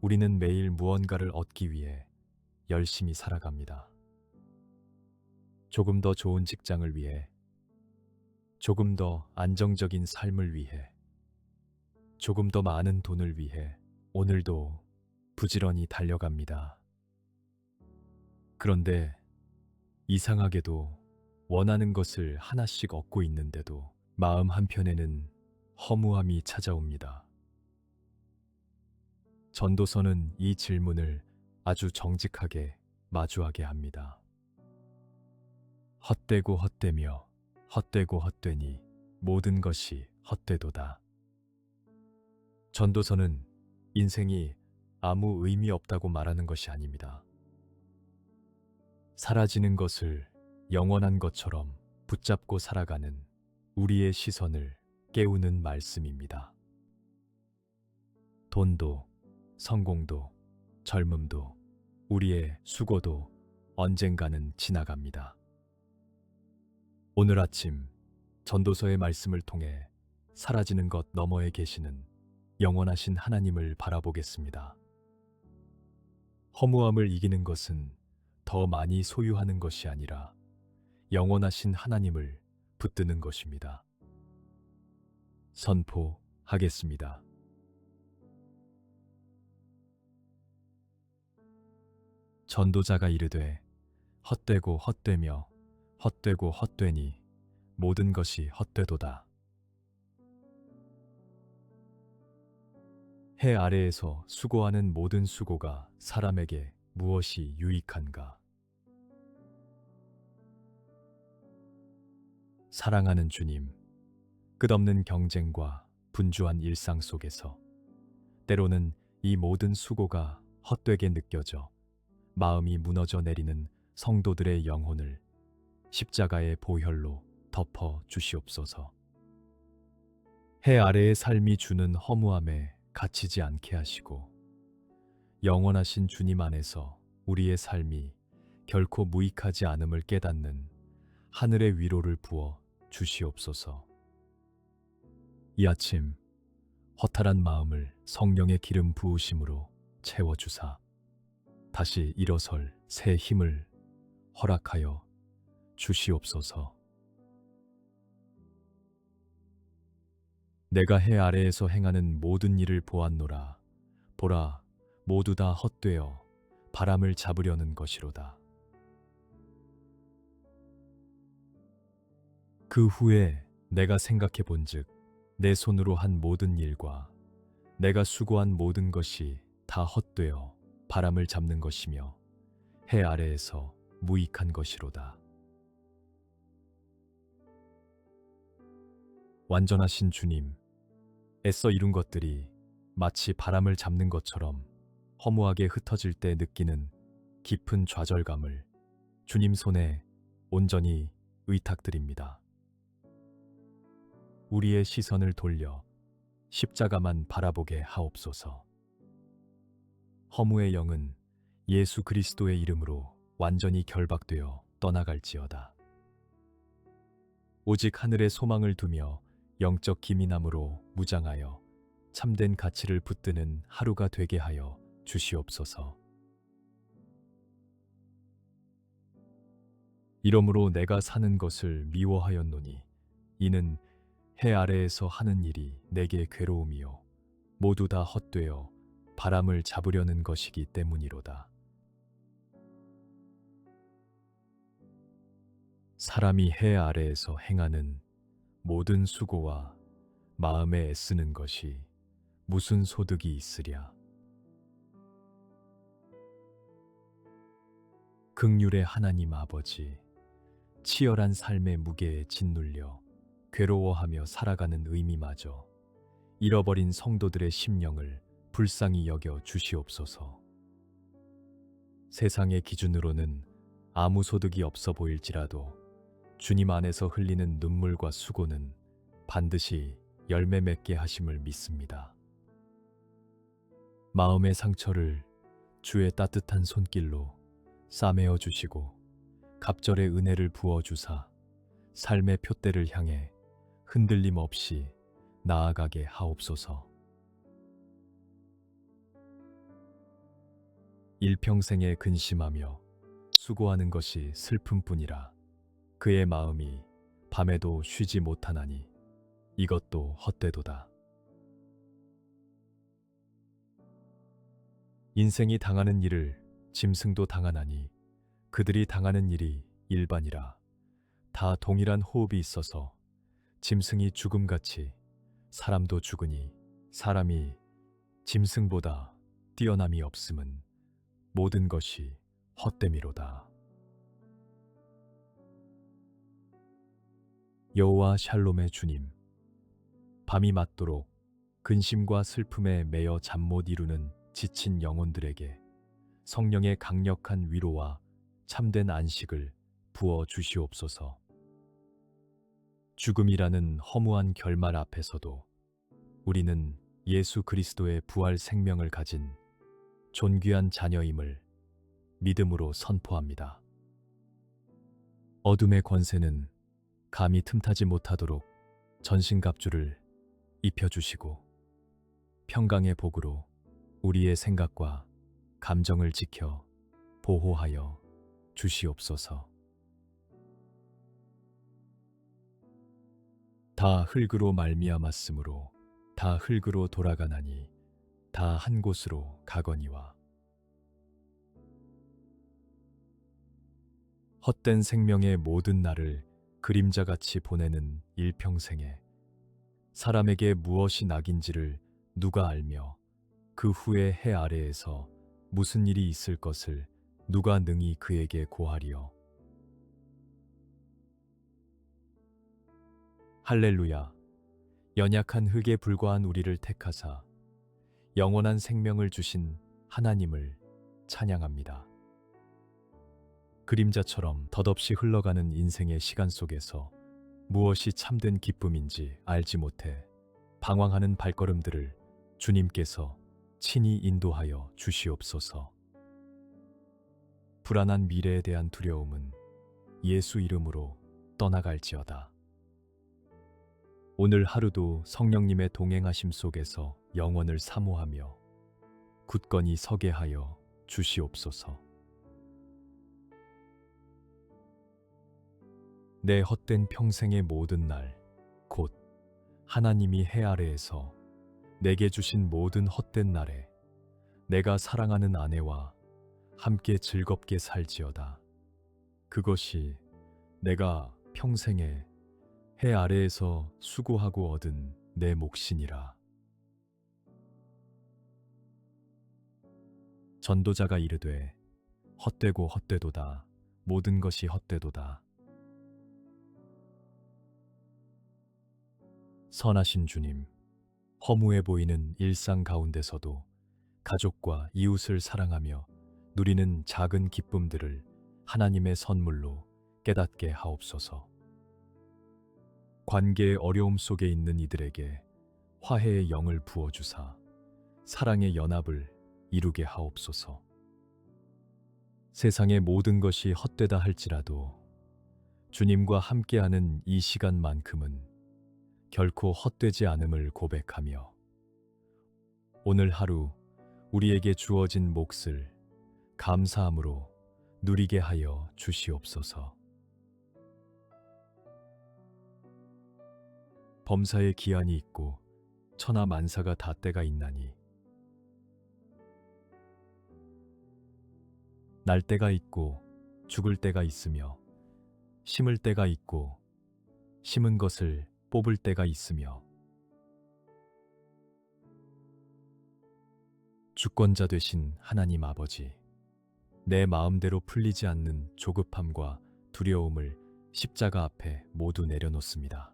우리는 매일 무언가를 얻기 위해 열심히 살아갑니다. 조금 더 좋은 직장을 위해, 조금 더 안정적인 삶을 위해, 조금 더 많은 돈을 위해 오늘도 부지런히 달려갑니다. 그런데 이상하게도 원하는 것을 하나씩 얻고 있는데도 마음 한편에는 허무함이 찾아옵니다. 전도서는 이 질문을 아주 정직하게 마주하게 합니다. 헛되고 헛되며 헛되고 헛되니 모든 것이 헛되도다. 전도서는 인생이 아무 의미 없다고 말하는 것이 아닙니다. 사라지는 것을 영원한 것처럼 붙잡고 살아가는 우리의 시선을 깨우는 말씀입니다. 돈도, 성공도, 젊음도, 우리의 수고도 언젠가는 지나갑니다. 오늘 아침 전도서의 말씀을 통해 사라지는 것 너머에 계시는 영원하신 하나님을 바라보겠습니다. 허무함을 이기는 것은 더 많이 소유하는 것이 아니라 영원하신 하나님을 붙드는 것입니다. 선포하겠습니다. 전도자가 이르되 헛되고 헛되며 헛되고 헛되니 모든 것이 헛되도다. 해 아래에서 수고하는 모든 수고가 사람에게 무엇이 유익한가? 사랑하는 주님, 끝없는 경쟁과 분주한 일상 속에서 때로는 이 모든 수고가 헛되게 느껴져 마음이 무너져 내리는 성도들의 영혼을 십자가의 보혈로 덮어 주시옵소서. 해 아래의 삶이 주는 허무함에 갇히지 않게 하시고 영원하신 주님 안에서 우리의 삶이 결코 무익하지 않음을 깨닫는 하늘의 위로를 부어 주시옵소서. 이 아침 허탈한 마음을 성령의 기름 부으심으로 채워주사 다시 일어설 새 힘을 허락하여 주시옵소서. 내가 해 아래에서 행하는 모든 일을 보았노라. 보라, 모두 다 헛되어 바람을 잡으려는 것이로다. 그 후에 내가 생각해 본즉 내 손으로 한 모든 일과 내가 수고한 모든 것이 다 헛되어 바람을 잡는 것이며 해 아래에서 무익한 것이로다. 완전하신 주님, 애써 이룬 것들이 마치 바람을 잡는 것처럼 허무하게 흩어질 때 느끼는 깊은 좌절감을 주님 손에 온전히 의탁드립니다. 우리의 시선을 돌려 십자가만 바라보게 하옵소서. 허무의 영은 예수 그리스도의 이름으로 완전히 결박되어 떠나갈지어다. 오직 하늘의 소망을 두며 영적 기민함으로 무장하여 참된 가치를 붙드는 하루가 되게 하여 주시옵소서. 이러므로 내가 사는 것을 미워하였노니 이는 해 아래에서 하는 일이 내게 괴로움이요 모두 다 헛되어 바람을 잡으려는 것이기 때문이로다. 사람이 해 아래에서 행하는 모든 수고와 마음에 애쓰는 것이 무슨 소득이 있으랴. 긍휼의 하나님 아버지, 치열한 삶의 무게에 짓눌려 괴로워하며 살아가는 의미마저 잃어버린 성도들의 심령을 불쌍히 여겨 주시옵소서. 세상의 기준으로는 아무 소득이 없어 보일지라도 주님 안에서 흘리는 눈물과 수고는 반드시 열매 맺게 하심을 믿습니다. 마음의 상처를 주의 따뜻한 손길로 싸매어 주시고 갑절의 은혜를 부어 주사 삶의 표대를 향해 흔들림 없이 나아가게 하옵소서. 일평생에 근심하며 수고하는 것이 슬픔뿐이라. 그의 마음이 밤에도 쉬지 못하나니 이것도 헛되도다. 인생이 당하는 일을 짐승도 당하나니 그들이 당하는 일이 일반이라. 다 동일한 호흡이 있어서 짐승이 죽음같이 사람도 죽으니 사람이 짐승보다 뛰어남이 없음은 모든 것이 헛됨이로다. 여호와 샬롬의 주님, 밤이 맞도록 근심과 슬픔에 매여 잠 못 이루는 지친 영혼들에게 성령의 강력한 위로와 참된 안식을 부어 주시옵소서. 죽음이라는 허무한 결말 앞에서도 우리는 예수 그리스도의 부활 생명을 가진 존귀한 자녀임을 믿음으로 선포합니다. 어둠의 권세는 감히 틈타지 못하도록 전신갑주를 입혀주시고 평강의 복으로 우리의 생각과 감정을 지켜 보호하여 주시옵소서. 다 흙으로 말미암았으므로 다 흙으로 돌아가나니 다 한 곳으로 가거니와. 헛된 생명의 모든 날을 그림자같이 보내는 일평생에 사람에게 무엇이 낙인지를 누가 알며 그 후에 해 아래에서 무슨 일이 있을 것을 누가 능히 그에게 고하리요. 할렐루야. 연약한 흙에 불과한 우리를 택하사 영원한 생명을 주신 하나님을 찬양합니다. 그림자처럼 덧없이 흘러가는 인생의 시간 속에서 무엇이 참된 기쁨인지 알지 못해 방황하는 발걸음들을 주님께서 친히 인도하여 주시옵소서. 불안한 미래에 대한 두려움은 예수 이름으로 떠나갈지어다. 오늘 하루도 성령님의 동행하심 속에서 영원을 사모하며 굳건히 서게 하여 주시옵소서. 내 헛된 평생의 모든 날, 곧 하나님이 해 아래에서 내게 주신 모든 헛된 날에 내가 사랑하는 아내와 함께 즐겁게 살지어다. 그것이 내가 평생에 해 아래에서 수고하고 얻은 내 몫이니라. 전도자가 이르되 헛되고 헛되도다. 모든 것이 헛되도다. 선하신 주님, 허무해 보이는 일상 가운데서도 가족과 이웃을 사랑하며 누리는 작은 기쁨들을 하나님의 선물로 깨닫게 하옵소서. 관계의 어려움 속에 있는 이들에게 화해의 영을 부어주사 사랑의 연합을 이루게 하옵소서. 세상의 모든 것이 헛되다 할지라도 주님과 함께하는 이 시간만큼은 결코 헛되지 않음을 고백하며 오늘 하루 우리에게 주어진 몫을 감사함으로 누리게 하여 주시옵소서. 범사에 기한이 있고 천하 만사가 다 때가 있나니 날 때가 있고 죽을 때가 있으며 심을 때가 있고 심은 것을 뽑을 때가 있으며 주권자 되신 하나님 아버지, 내 마음대로 풀리지 않는 조급함과 두려움을 십자가 앞에 모두 내려놓습니다.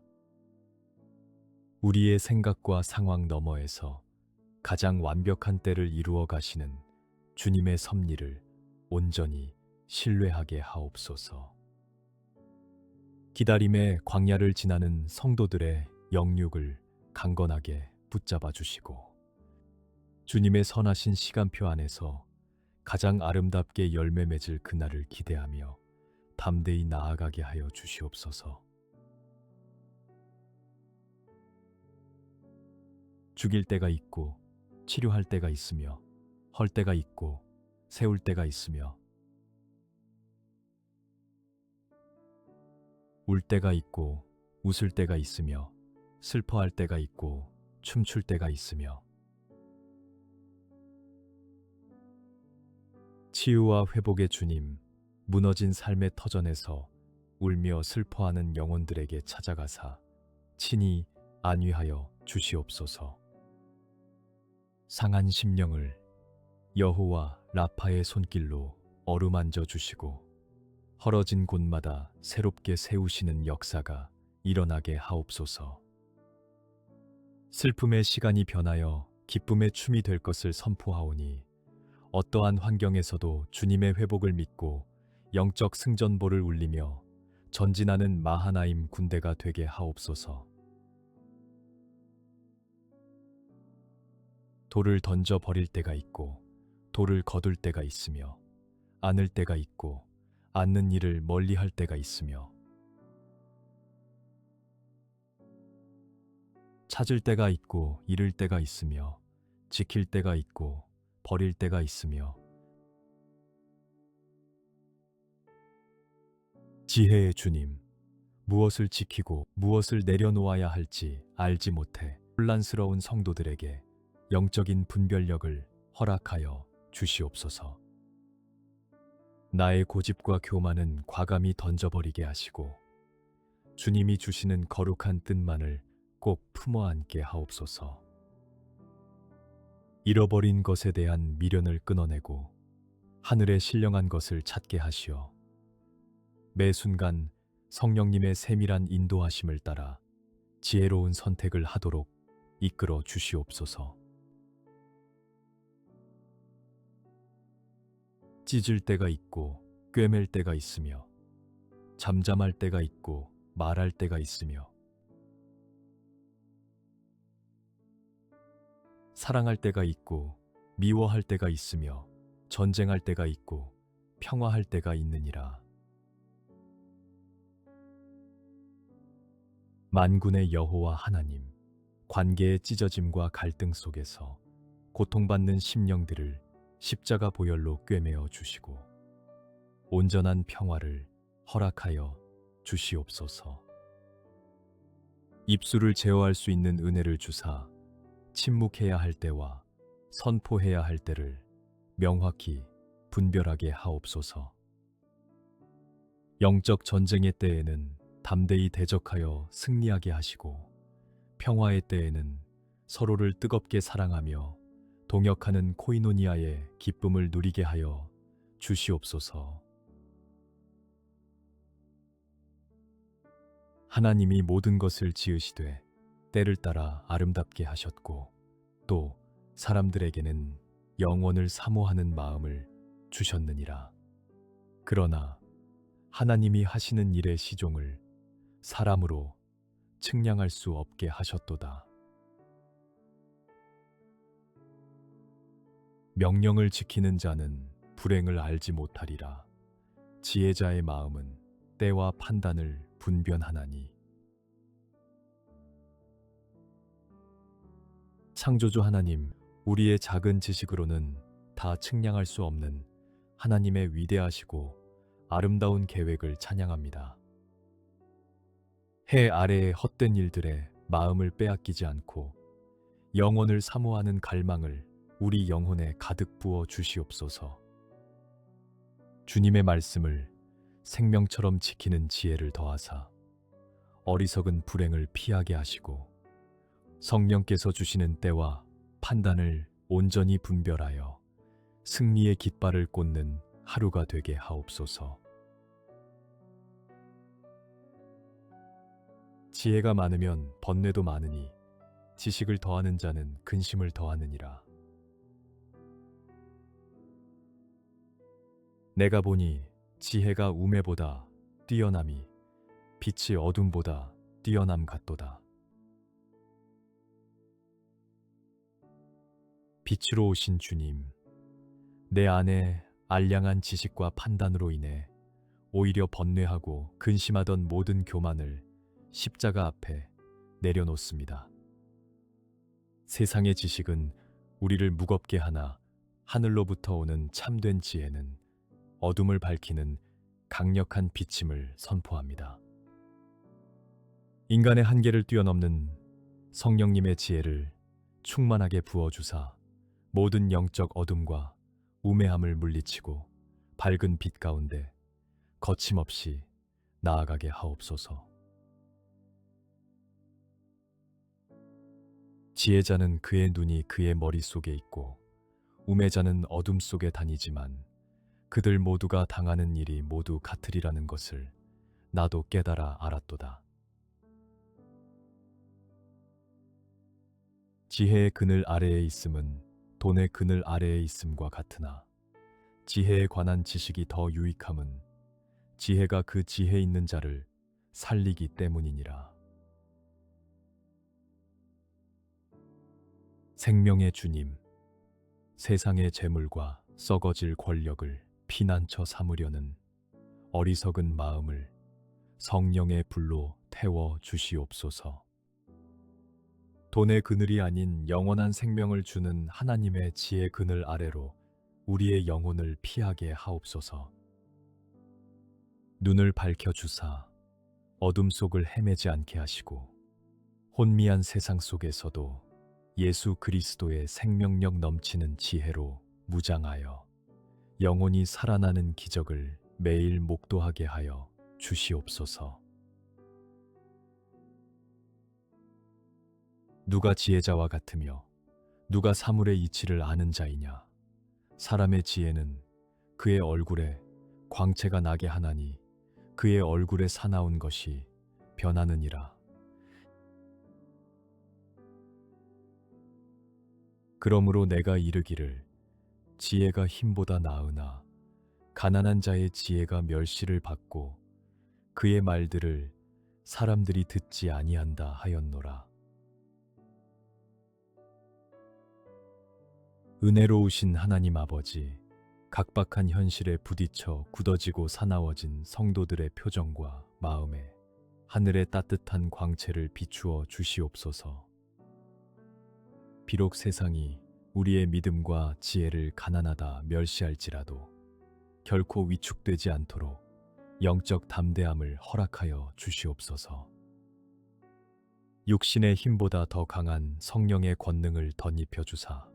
우리의 생각과 상황 너머에서 가장 완벽한 때를 이루어 가시는 주님의 섭리를 온전히 신뢰하게 하옵소서. 기다림의 광야를 지나는 성도들의 영육을 강건하게 붙잡아 주시고 주님의 선하신 시간표 안에서 가장 아름답게 열매 맺을 그날을 기대하며 담대히 나아가게 하여 주시옵소서. 죽일 때가 있고 치료할 때가 있으며 헐 때가 있고 세울 때가 있으며 울 때가 있고 웃을 때가 있으며 슬퍼할 때가 있고 춤출 때가 있으며 치유와 회복의 주님, 무너진 삶의 터전에서 울며 슬퍼하는 영혼들에게 찾아가사 친히 안위하여 주시옵소서. 상한 심령을 여호와 라파의 손길로 어루만져 주시고 헐어진 곳마다 새롭게 세우시는 역사가 일어나게 하옵소서. 슬픔의 시간이 변하여 기쁨의 춤이 될 것을 선포하오니 어떠한 환경에서도 주님의 회복을 믿고 영적 승전보를 울리며 전진하는 마하나임 군대가 되게 하옵소서. 돌을 던져 버릴 때가 있고 돌을 거둘 때가 있으며 안을 때가 있고 않는 일을 멀리할 때가 있으며 찾을 때가 있고 잃을 때가 있으며 지킬 때가 있고 버릴 때가 있으며 지혜의 주님, 무엇을 지키고 무엇을 내려놓아야 할지 알지 못해 혼란스러운 성도들에게 영적인 분별력을 허락하여 주시옵소서. 나의 고집과 교만은 과감히 던져버리게 하시고 주님이 주시는 거룩한 뜻만을 꼭 품어 안게 하옵소서. 잃어버린 것에 대한 미련을 끊어내고 하늘에 신령한 것을 찾게 하시어 매 순간 성령님의 세밀한 인도하심을 따라 지혜로운 선택을 하도록 이끌어 주시옵소서. 찢을 때가 있고 꿰맬 때가 있으며 잠잠할 때가 있고 말할 때가 있으며 사랑할 때가 있고 미워할 때가 있으며 전쟁할 때가 있고 평화할 때가 있느니라. 만군의 여호와 하나님, 관계의 찢어짐과 갈등 속에서 고통받는 심령들을 십자가 보혈로 꿰매어 주시고 온전한 평화를 허락하여 주시옵소서. 입술을 제어할 수 있는 은혜를 주사 침묵해야 할 때와 선포해야 할 때를 명확히 분별하게 하옵소서. 영적 전쟁의 때에는 담대히 대적하여 승리하게 하시고 평화의 때에는 서로를 뜨겁게 사랑하며 동역하는 코이노니아의 기쁨을 누리게 하여 주시옵소서. 하나님이 모든 것을 지으시되 때를 따라 아름답게 하셨고 또 사람들에게는 영원을 사모하는 마음을 주셨느니라. 그러나 하나님이 하시는 일의 시종을 사람으로 측량할 수 없게 하셨도다. 명령을 지키는 자는 불행을 알지 못하리라. 지혜자의 마음은 때와 판단을 분변하나니. 창조주 하나님, 우리의 작은 지식으로는 다 측량할 수 없는 하나님의 위대하시고 아름다운 계획을 찬양합니다. 해 아래의 헛된 일들에 마음을 빼앗기지 않고 영원을 사모하는 갈망을 우리 영혼에 가득 부어 주시옵소서. 주님의 말씀을 생명처럼 지키는 지혜를 더하사 어리석은 불행을 피하게 하시고 성령께서 주시는 때와 판단을 온전히 분별하여 승리의 깃발을 꽂는 하루가 되게 하옵소서. 지혜가 많으면 번뇌도 많으니 지식을 더하는 자는 근심을 더하느니라. 내가 보니 지혜가 우매보다 뛰어남이 빛이 어둠보다 뛰어남 같도다. 빛으로 오신 주님, 내 안에 알량한 지식과 판단으로 인해 오히려 번뇌하고 근심하던 모든 교만을 십자가 앞에 내려놓습니다. 세상의 지식은 우리를 무겁게 하나 하늘로부터 오는 참된 지혜는 어둠을 밝히는 강력한 비침을 선포합니다. 인간의 한계를 뛰어넘는 성령님의 지혜를 충만하게 부어주사 모든 영적 어둠과 우매함을 물리치고 밝은 빛 가운데 거침없이 나아가게 하옵소서. 지혜자는 그의 눈이 그의 머릿속에 있고 우매자는 어둠 속에 다니지만 그들 모두가 당하는 일이 모두 같으리라는 것을 나도 깨달아 알았도다. 지혜의 그늘 아래에 있음은 돈의 그늘 아래에 있음과 같으나 지혜에 관한 지식이 더 유익함은 지혜가 그 지혜 있는 자를 살리기 때문이니라. 생명의 주님, 세상의 재물과 썩어질 권력을 피난처 삼으려는 어리석은 마음을 성령의 불로 태워 주시옵소서. 돈의 그늘이 아닌 영원한 생명을 주는 하나님의 지혜 그늘 아래로 우리의 영혼을 피하게 하옵소서. 눈을 밝혀주사 어둠 속을 헤매지 않게 하시고 혼미한 세상 속에서도 예수 그리스도의 생명력 넘치는 지혜로 무장하여 영혼이 살아나는 기적을 매일 목도하게 하여 주시옵소서. 누가 지혜자와 같으며 누가 사물의 이치를 아는 자이냐? 사람의 지혜는 그의 얼굴에 광채가 나게 하나니 그의 얼굴에 사나운 것이 변하느니라. 그러므로 내가 이르기를 지혜가 힘보다 나으나 가난한 자의 지혜가 멸시를 받고 그의 말들을 사람들이 듣지 아니한다 하였노라. 은혜로우신 하나님 아버지, 각박한 현실에 부딪혀 굳어지고 사나워진 성도들의 표정과 마음에 하늘의 따뜻한 광채를 비추어 주시옵소서. 비록 세상이 우리의 믿음과 지혜를 가난하다 멸시할지라도 결코 위축되지 않도록 영적 담대함을 허락하여 주시옵소서. 육신의 힘보다 더 강한 성령의 권능을 덧입혀 주사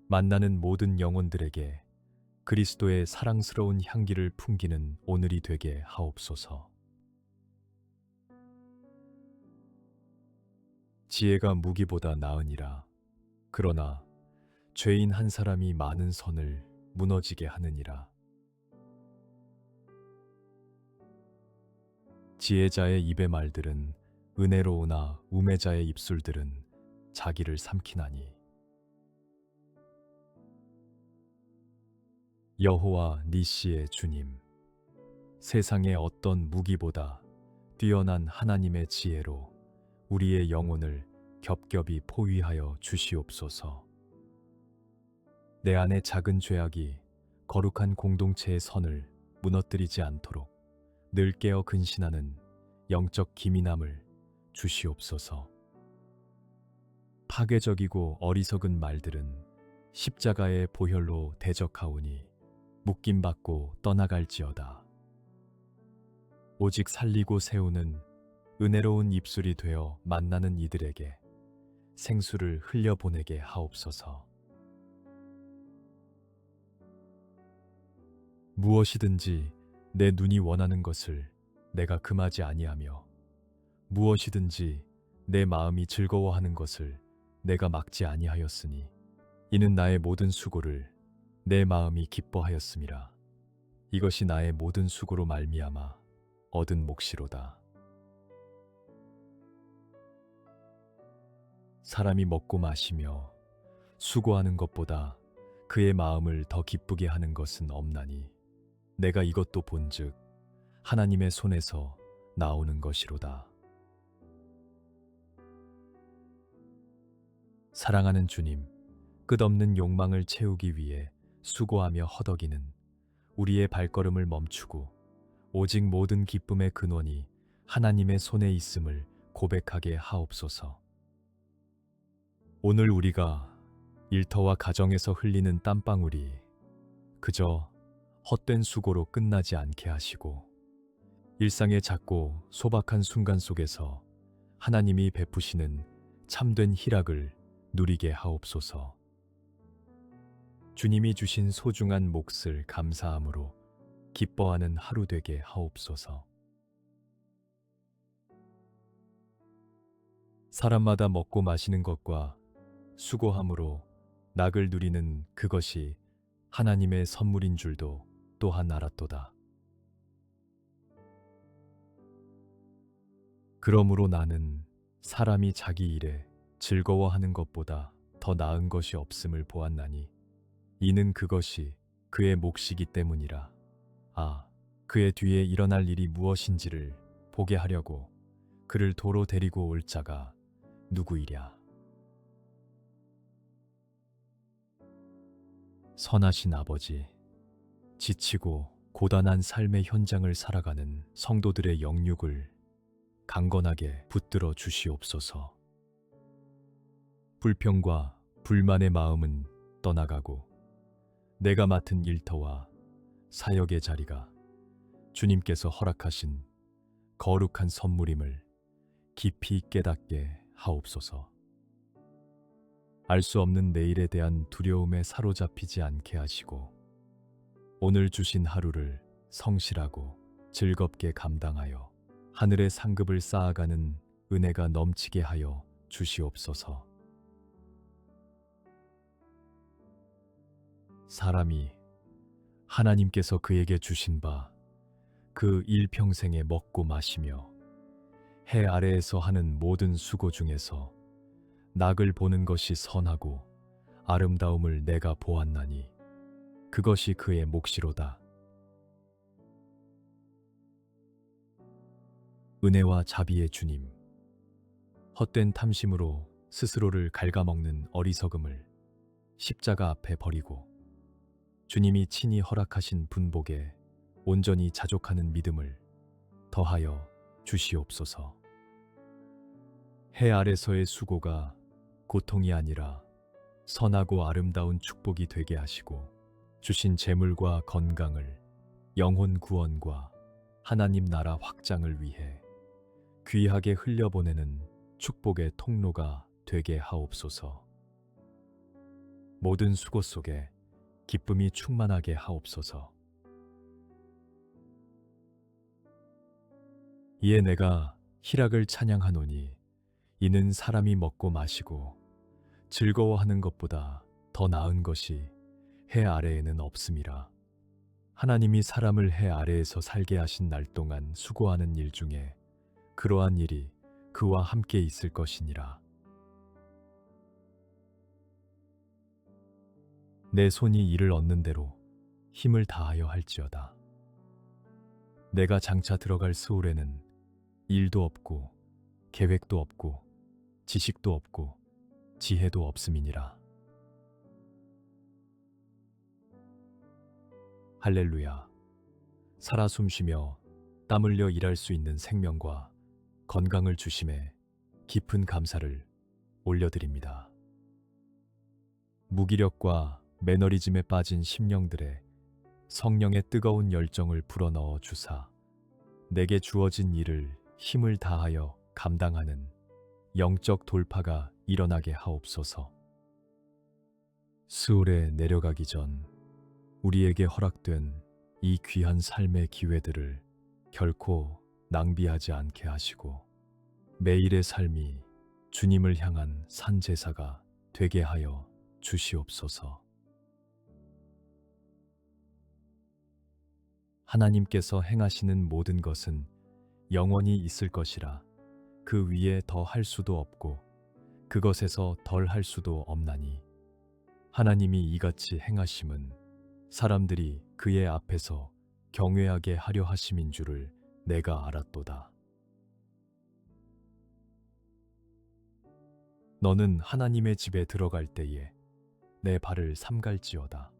만나는 모든 영혼들에게 그리스도의 사랑스러운 향기를 풍기는 오늘이 되게 하옵소서. 지혜가 무기보다 나으니라. 그러나 죄인 한 사람이 많은 선을 무너지게 하느니라. 지혜자의 입의 말들은 은혜로우나 우매자의 입술들은 자기를 삼키나니. 여호와 니시의 주님, 세상의 어떤 무기보다 뛰어난 하나님의 지혜로 우리의 영혼을 겹겹이 포위하여 주시옵소서. 내 안의 작은 죄악이 거룩한 공동체의 선을 무너뜨리지 않도록 늘 깨어 근신하는 영적 기민함을 주시옵소서. 파괴적이고 어리석은 말들은 십자가의 보혈로 대적하오니 묶임받고 떠나갈지어다. 오직 살리고 세우는 은혜로운 입술이 되어 만나는 이들에게 생수를 흘려보내게 하옵소서. 무엇이든지 내 눈이 원하는 것을 내가 금하지 아니하며 무엇이든지 내 마음이 즐거워하는 것을 내가 막지 아니하였으니 이는 나의 모든 수고를 내 마음이 기뻐하였음이라. 이것이 나의 모든 수고로 말미암아 얻은 몫이로다. 사람이 먹고 마시며 수고하는 것보다 그의 마음을 더 기쁘게 하는 것은 없나니 내가 이것도 본즉 하나님의 손에서 나오는 것이로다. 사랑하는 주님, 끝없는 욕망을 채우기 위해 수고하며 허덕이는 우리의 발걸음을 멈추고 오직 모든 기쁨의 근원이 하나님의 손에 있음을 고백하게 하옵소서. 오늘 우리가 일터와 가정에서 흘리는 땀방울이 그저 헛된 수고로 끝나지 않게 하시고 일상의 작고 소박한 순간 속에서 하나님이 베푸시는 참된 희락을 누리게 하옵소서. 주님이 주신 소중한 몫을 감사함으로 기뻐하는 하루 되게 하옵소서. 사람마다 먹고 마시는 것과 수고함으로 낙을 누리는 그것이 하나님의 선물인 줄도 또한 알았도다. 그러므로 나는 사람이 자기 일에 즐거워하는 것보다 더 나은 것이 없음을 보았나니 이는 그것이 그의 몫이기 때문이라. 그의 뒤에 일어날 일이 무엇인지를 보게 하려고 그를 도로 데리고 올 자가 누구이랴. 선하신 아버지, 지치고 고단한 삶의 현장을 살아가는 성도들의 영육을 강건하게 붙들어 주시옵소서. 불평과 불만의 마음은 떠나가고 내가 맡은 일터와 사역의 자리가 주님께서 허락하신 거룩한 선물임을 깊이 깨닫게 하옵소서. 알 수 없는 내일에 대한 두려움에 사로잡히지 않게 하시고 오늘 주신 하루를 성실하고 즐겁게 감당하여 하늘의 상급을 쌓아가는 은혜가 넘치게 하여 주시옵소서. 사람이 하나님께서 그에게 주신 바 그 일평생에 먹고 마시며 해 아래에서 하는 모든 수고 중에서 낙을 보는 것이 선하고 아름다움을 내가 보았나니 그것이 그의 몫이로다. 은혜와 자비의 주님, 헛된 탐심으로 스스로를 갉아먹는 어리석음을 십자가 앞에 버리고 주님이 친히 허락하신 분복에 온전히 자족하는 믿음을 더하여 주시옵소서. 해 아래서의 수고가 고통이 아니라 선하고 아름다운 축복이 되게 하시고 주신 재물과 건강을 영혼 구원과 하나님 나라 확장을 위해 귀하게 흘려보내는 축복의 통로가 되게 하옵소서. 모든 수고 속에 기쁨이 충만하게 하옵소서. 이에 내가 희락을 찬양하노니 이는 사람이 먹고 마시고 즐거워하는 것보다 더 나은 것이 해 아래에는 없음이라. 하나님이 사람을 해 아래에서 살게 하신 날 동안 수고하는 일 중에 그러한 일이 그와 함께 있을 것이니라. 내 손이 이를 얻는 대로 힘을 다하여 할지어다. 내가 장차 들어갈 스올에는 일도 없고 계획도 없고 지식도 없고 지혜도 없음이니라. 할렐루야. 살아 숨쉬며 땀 흘려 일할 수 있는 생명과 건강을 주심에 깊은 감사를 올려드립니다. 무기력과 매너리즘에 빠진 심령들의 성령의 뜨거운 열정을 불어넣어 주사 내게 주어진 일을 힘을 다하여 감당하는 영적 돌파가 일어나게 하옵소서. 스올에 내려가기 전 우리에게 허락된 이 귀한 삶의 기회들을 결코 낭비하지 않게 하시고 매일의 삶이 주님을 향한 산제사가 되게 하여 주시옵소서. 하나님께서 행하시는 모든 것은 영원히 있을 것이라 그 위에 더 할 수도 없고 그것에서 덜 할 수도 없나니 하나님이 이같이 행하심은 사람들이 그의 앞에서 경외하게 하려 하심인 줄을 내가 알았도다. 너는 하나님의 집에 들어갈 때에 내 발을 삼갈지어다.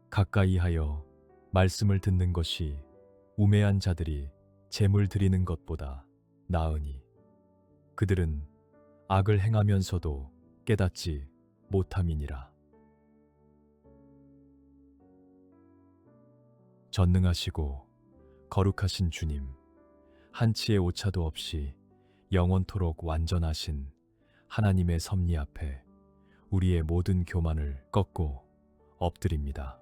가까이 하여 말씀을 듣는 것이 우매한 자들이 재물 드리는 것보다 나으니 그들은 악을 행하면서도 깨닫지 못함이니라. 전능하시고 거룩하신 주님, 한치의 오차도 없이 영원토록 완전하신 하나님의 섭리 앞에 우리의 모든 교만을 꺾고 엎드립니다.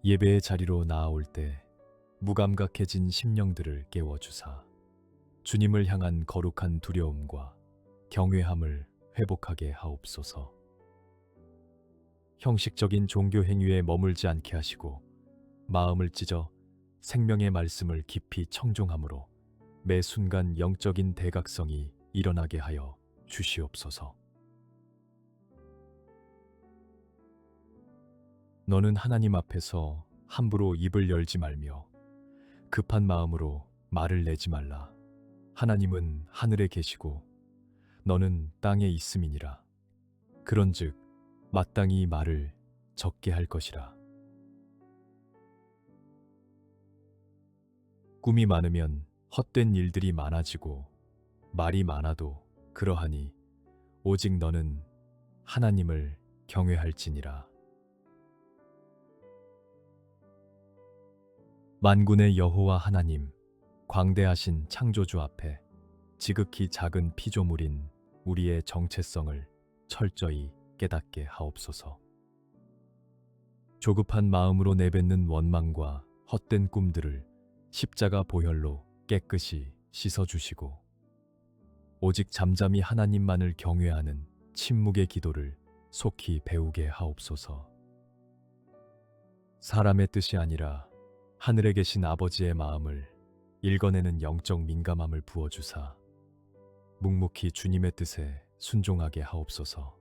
예배의 자리로 나아올 때 무감각해진 심령들을 깨워주사 주님을 향한 거룩한 두려움과 경외함을 회복하게 하옵소서. 형식적인 종교 행위에 머물지 않게 하시고 마음을 찢어 생명의 말씀을 깊이 청종함으로 매 순간 영적인 대각성이 일어나게 하여 주시옵소서. 너는 하나님 앞에서 함부로 입을 열지 말며 급한 마음으로 말을 내지 말라. 하나님은 하늘에 계시고 너는 땅에 있음이니라. 그런즉 마땅히 말을 적게 할 것이라. 꿈이 많으면 헛된 일들이 많아지고 말이 많아도 그러하니 오직 너는 하나님을 경외할지니라. 만군의 여호와 하나님, 광대하신 창조주 앞에 지극히 작은 피조물인 우리의 정체성을 철저히 깨닫게 하옵소서. 조급한 마음으로 내뱉는 원망과 헛된 꿈들을 십자가 보혈로 깨끗이 씻어주시고 오직 잠잠히 하나님만을 경외하는 침묵의 기도를 속히 배우게 하옵소서. 사람의 뜻이 아니라 하늘에 계신 아버지의 마음을 읽어내는 영적 민감함을 부어주사 묵묵히 주님의 뜻에 순종하게 하옵소서.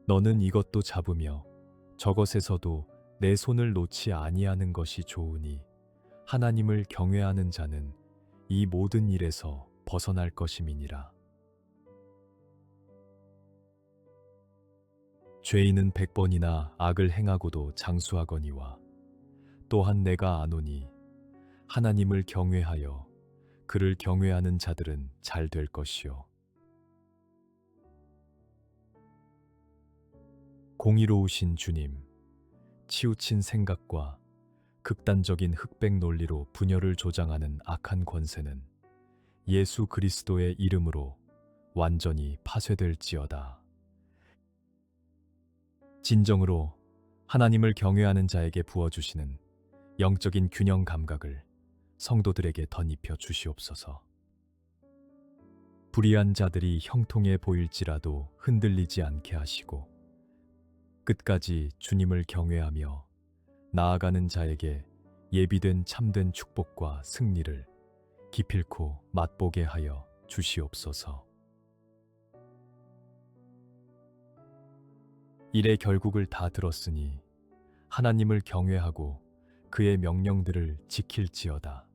너는 이것도 잡으며 저것에서도 내 손을 놓지 아니하는 것이 좋으니 하나님을 경외하는 자는 이 모든 일에서 벗어날 것임이니라. 죄인은 100번이나 악을 행하고도 장수하거니와 또한 내가 아노니 하나님을 경외하여 그를 경외하는 자들은 잘 될 것이요 공의로우신 주님, 치우친 생각과 극단적인 흑백 논리로 분열을 조장하는 악한 권세는 예수 그리스도의 이름으로 완전히 파쇄될지어다. 진정으로 하나님을 경외하는 자에게 부어주시는 영적인 균형 감각을 성도들에게 덧입혀 주시옵소서. 불의한 자들이 형통해 보일지라도 흔들리지 않게 하시고 끝까지 주님을 경외하며 나아가는 자에게 예비된 참된 축복과 승리를 기필코 맛보게 하여 주시옵소서. 일의 결국을 다 들었으니 하나님을 경외하고 그의 명령들을 지킬지어다.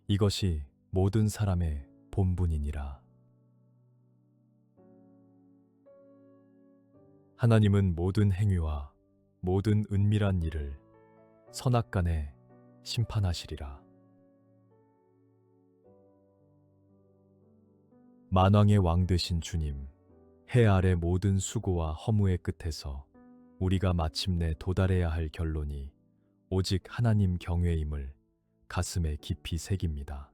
이것이 모든 사람의 본분이니라. 하나님은 모든 행위와 모든 은밀한 일을 선악간에 심판하시리라. 만왕의 왕 되신 주님, 해 아래 모든 수고와 허무의 끝에서 우리가 마침내 도달해야 할 결론이 오직 하나님 경외임을 가슴에 깊이 새깁니다.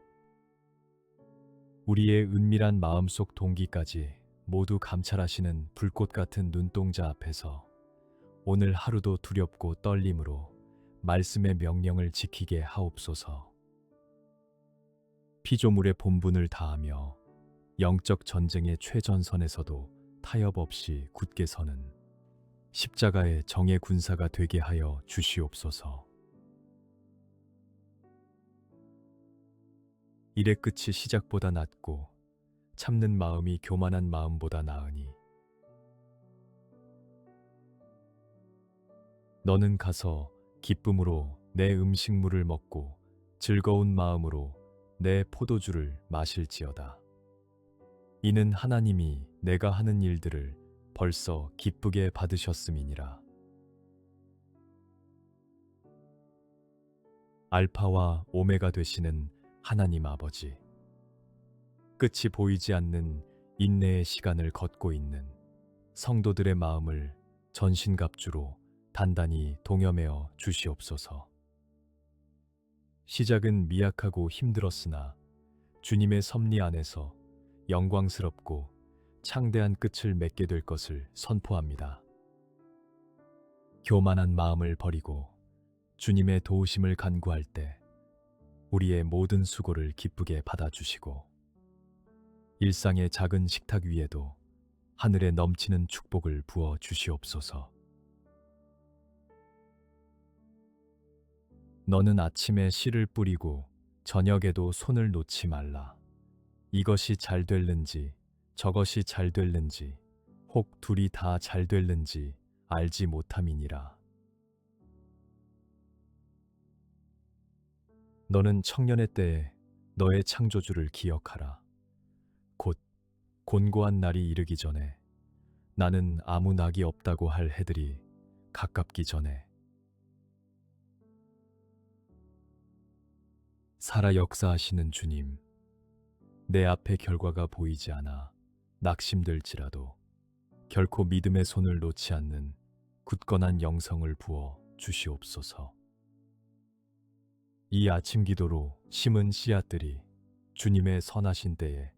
우리의 은밀한 마음속 동기까지 모두 감찰하시는 불꽃 같은 눈동자 앞에서 오늘 하루도 두렵고 떨림으로 말씀의 명령을 지키게 하옵소서. 피조물의 본분을 다하며 영적 전쟁의 최전선에서도 타협 없이 굳게 서는 십자가의 정의 군사가 되게 하여 주시옵소서. 일의 끝이 시작보다 낫고 참는 마음이 교만한 마음보다 나으니 너는 가서 기쁨으로 내 음식물을 먹고 즐거운 마음으로 내 포도주를 마실지어다. 이는 하나님이 내가 하는 일들을 벌써 기쁘게 받으셨음이니라. 알파와 오메가 되시는 하나님 아버지, 끝이 보이지 않는 인내의 시간을 걷고 있는 성도들의 마음을 전신갑주로 단단히 동여매어 주시옵소서. 시작은 미약하고 힘들었으나 주님의 섭리 안에서 영광스럽고 창대한 끝을 맺게 될 것을 선포합니다. 교만한 마음을 버리고 주님의 도우심을 간구할 때 우리의 모든 수고를 기쁘게 받아주시고 일상의 작은 식탁 위에도 하늘에 넘치는 축복을 부어 주시옵소서. 너는 아침에 씨를 뿌리고 저녁에도 손을 놓지 말라. 이것이 잘 될는지 저것이 잘 될는지 혹 둘이 다 잘 될는지 알지 못함이니라. 너는 청년의 때에 너의 창조주를 기억하라. 곧 곤고한 날이 이르기 전에 나는 아무 낙이 없다고 할 해들이 가깝기 전에 살아 역사하시는 주님, 내 앞에 결과가 보이지 않아 낙심될지라도 결코 믿음의 손을 놓지 않는 굳건한 영성을 부어 주시옵소서. 이 아침 기도로 심은 씨앗들이 주님의 선하신 때에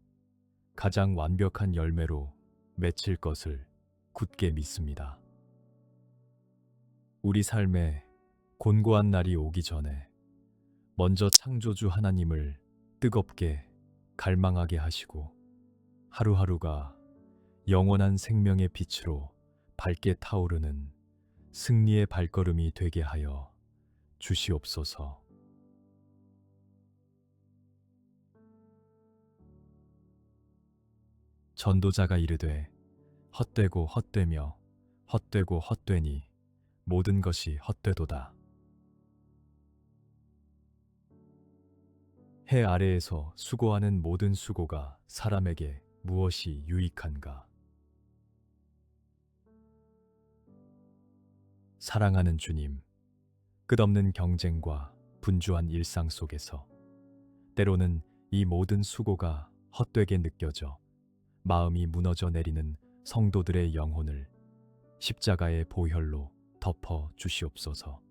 가장 완벽한 열매로 맺힐 것을 굳게 믿습니다. 우리 삶에 곤고한 날이 오기 전에 먼저 창조주 하나님을 뜨겁게 갈망하게 하시고 하루하루가 영원한 생명의 빛으로 밝게 타오르는 승리의 발걸음이 되게 하여 주시옵소서. 전도자가 이르되 헛되고 헛되며 헛되고 헛되니 모든 것이 헛되도다. 해 아래에서 수고하는 모든 수고가 사람에게 무엇이 유익한가? 사랑하는 주님, 끝없는 경쟁과 분주한 일상 속에서 때로는 이 모든 수고가 헛되게 느껴져 마음이 무너져 내리는 성도들의 영혼을 십자가의 보혈로 덮어 주시옵소서.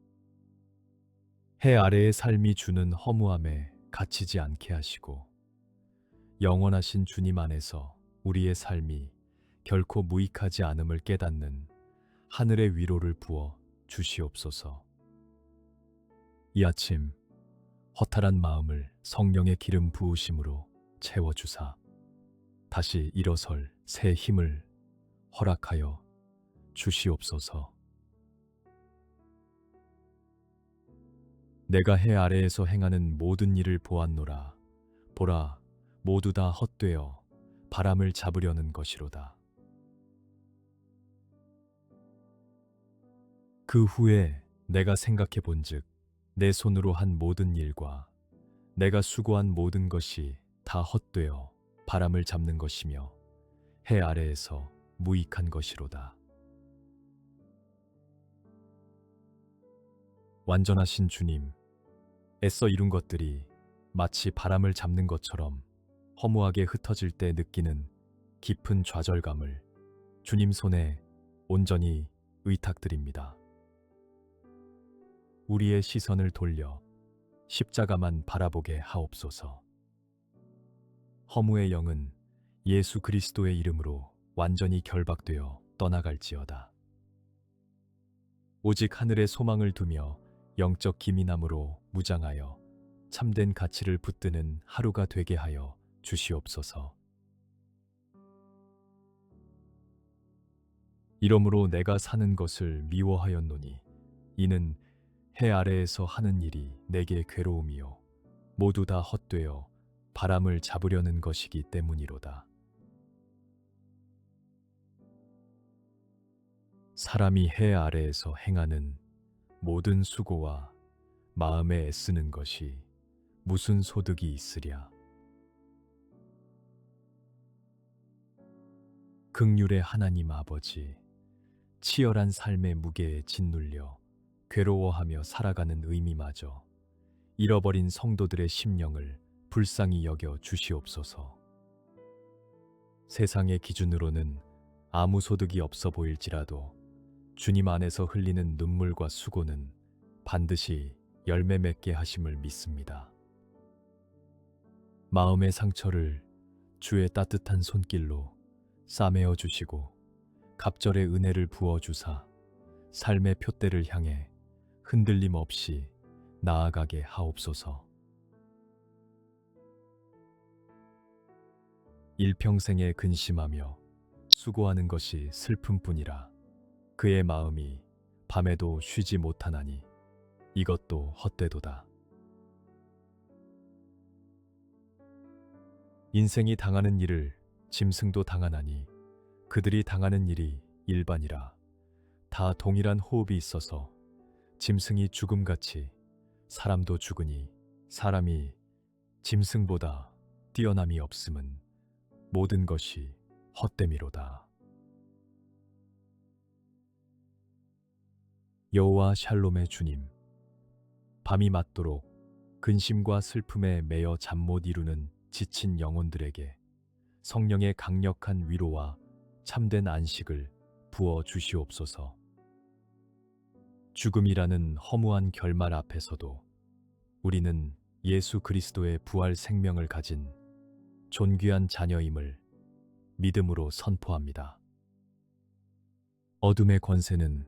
해 아래의 삶이 주는 허무함에 갇히지 않게 하시고 영원하신 주님 안에서 우리의 삶이 결코 무익하지 않음을 깨닫는 하늘의 위로를 부어 주시옵소서. 이 아침 허탈한 마음을 성령의 기름 부으심으로 채워주사 다시 일어설 새 힘을 허락하여 주시옵소서. 내가 해 아래에서 행하는 모든 일을 보았노라. 보라, 모두 다 헛되어 바람을 잡으려는 것이로다. 그 후에 내가 생각해 본즉 내 손으로 한 모든 일과 내가 수고한 모든 것이 다 헛되어 바람을 잡는 것이며 해 아래에서 무익한 것이로다. 완전하신 주님, 애써 이룬 것들이 마치 바람을 잡는 것처럼 허무하게 흩어질 때 느끼는 깊은 좌절감을 주님 손에 온전히 의탁드립니다. 우리의 시선을 돌려 십자가만 바라보게 하옵소서. 허무의 영은 예수 그리스도의 이름으로 완전히 결박되어 떠나갈지어다. 오직 하늘의 소망을 두며 영적 기민함으로 무장하여 참된 가치를 붙드는 하루가 되게 하여 주시옵소서. 이러므로 내가 사는 것을 미워하였노니 이는 해 아래에서 하는 일이 내게 괴로움이요 모두 다 헛되어 바람을 잡으려는 것이기 때문이로다. 사람이 해 아래에서 행하는 모든 수고와 마음에 애쓰는 것이 무슨 소득이 있으랴. 긍휼의 하나님 아버지, 치열한 삶의 무게에 짓눌려 괴로워하며 살아가는 의미마저 잃어버린 성도들의 심령을 불쌍히 여겨 주시옵소서. 세상의 기준으로는 아무 소득이 없어 보일지라도 주님 안에서 흘리는 눈물과 수고는 반드시 열매 맺게 하심을 믿습니다. 마음의 상처를 주의 따뜻한 손길로 싸매어 주시고 갑절의 은혜를 부어 주사 삶의 표대를 향해 흔들림 없이 나아가게 하옵소서. 일평생에 근심하며 수고하는 것이 슬픔뿐이라 그의 마음이 밤에도 쉬지 못하나니 이것도 헛되도다. 인생이 당하는 일을 짐승도 당하나니 그들이 당하는 일이 일반이라 다 동일한 호흡이 있어서 짐승이 죽음같이 사람도 죽으니 사람이 짐승보다 뛰어남이 없음은 모든 것이 헛됨이로다. 여호와 샬롬의 주님, 밤이 맞도록 근심과 슬픔에 매여 잠 못 이루는 지친 영혼들에게 성령의 강력한 위로와 참된 안식을 부어 주시옵소서. 죽음이라는 허무한 결말 앞에서도 우리는 예수 그리스도의 부활 생명을 가진 존귀한 자녀임을 믿음으로 선포합니다. 어둠의 권세는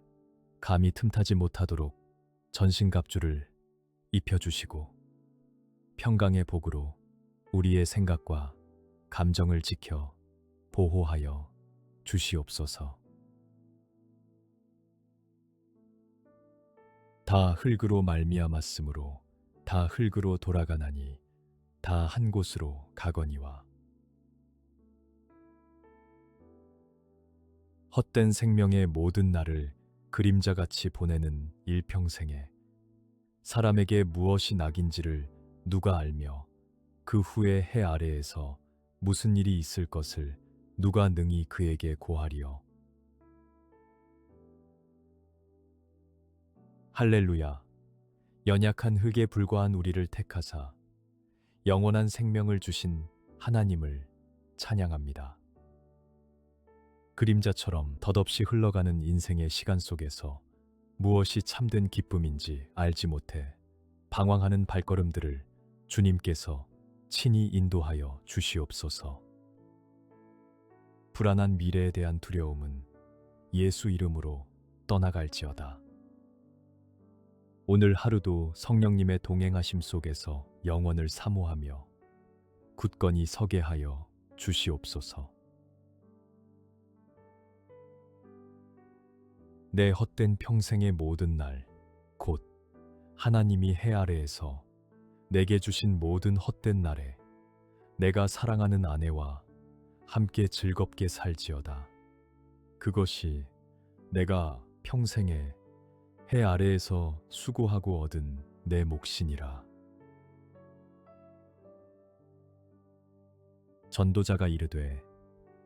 감히 틈타지 못하도록 전신갑주를 입혀주시고 평강의 복으로 우리의 생각과 감정을 지켜 보호하여 주시옵소서. 다 흙으로 말미암았으므로 다 흙으로 돌아가나니 다 한 곳으로 가거니와. 헛된 생명의 모든 날을 그림자같이 보내는 일평생에 사람에게 무엇이 낙인지를 누가 알며 그 후에 해 아래에서 무슨 일이 있을 것을 누가 능히 그에게 고하리요. 할렐루야. 연약한 흙에 불과한 우리를 택하사 영원한 생명을 주신 하나님을 찬양합니다. 그림자처럼 덧없이 흘러가는 인생의 시간 속에서 무엇이 참된 기쁨인지 알지 못해 방황하는 발걸음들을 주님께서 친히 인도하여 주시옵소서. 불안한 미래에 대한 두려움은 예수 이름으로 떠나갈지어다. 오늘 하루도 성령님의 동행하심 속에서 영원을 사모하며 굳건히 서게 하여 주시옵소서. 내 헛된 평생의 모든 날, 곧 하나님이 해 아래에서 내게 주신 모든 헛된 날에 내가 사랑하는 아내와 함께 즐겁게 살지어다. 그것이 내가 평생에 해 아래에서 수고하고 얻은 내 몫이니라. 전도자가 이르되